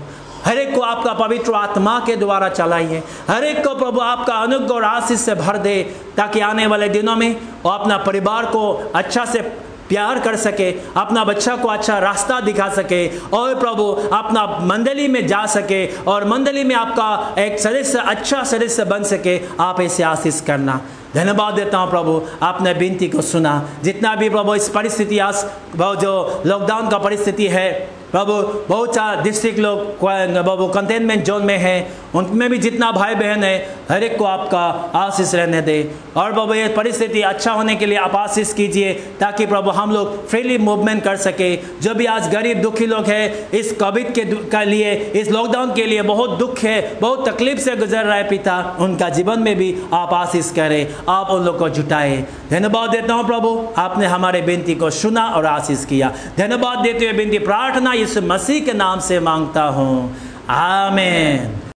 हर एक को आपका पवित्र आत्मा के द्वारा चलाइए। हर एक को प्रभु आपका अनुग्रह और आशीष से भर दे, ताकि आने वाले दिनों में वो अपना परिवार को अच्छा से प्यार कर सके, अपना बच्चा को अच्छा रास्ता दिखा सके और प्रभु अपना मंडली में जा सके और मंडली में आपका एक सदस्य, अच्छा सदस्य बन सके। आप ऐसे आशीष करना। धन्यवाद देता हूँ प्रभु, आपने विनती को सुना। जितना भी प्रभु इस परिस्थिति आज जो लॉकडाउन का परिस्थिति है प्रभु, बहुत सारा डिस्ट्रिक्ट लोग प्रभु कंटेनमेंट जोन में हैं, उनमें भी जितना भाई बहन है हर एक को आपका आशीष रहने दे। और प्रभु ये परिस्थिति अच्छा होने के लिए आप आशीष कीजिए, ताकि प्रभु हम लोग फ्रीली मूवमेंट कर सके। जो भी आज गरीब दुखी लोग हैं इस कोविड के लिए, इस लॉकडाउन के लिए बहुत दुख है, बहुत तकलीफ से गुजर रहा है पिता, उनका जीवन में भी आप आशीष करें, आप उन लोग को जुटाए। धन्यवाद देता हूँ प्रभु, आपने हमारे विनती को सुना और आशीष किया। धन्यवाद देते हुए विनती प्रार्थना यीशु मसीह के नाम से मांगता हूँ, आमीन।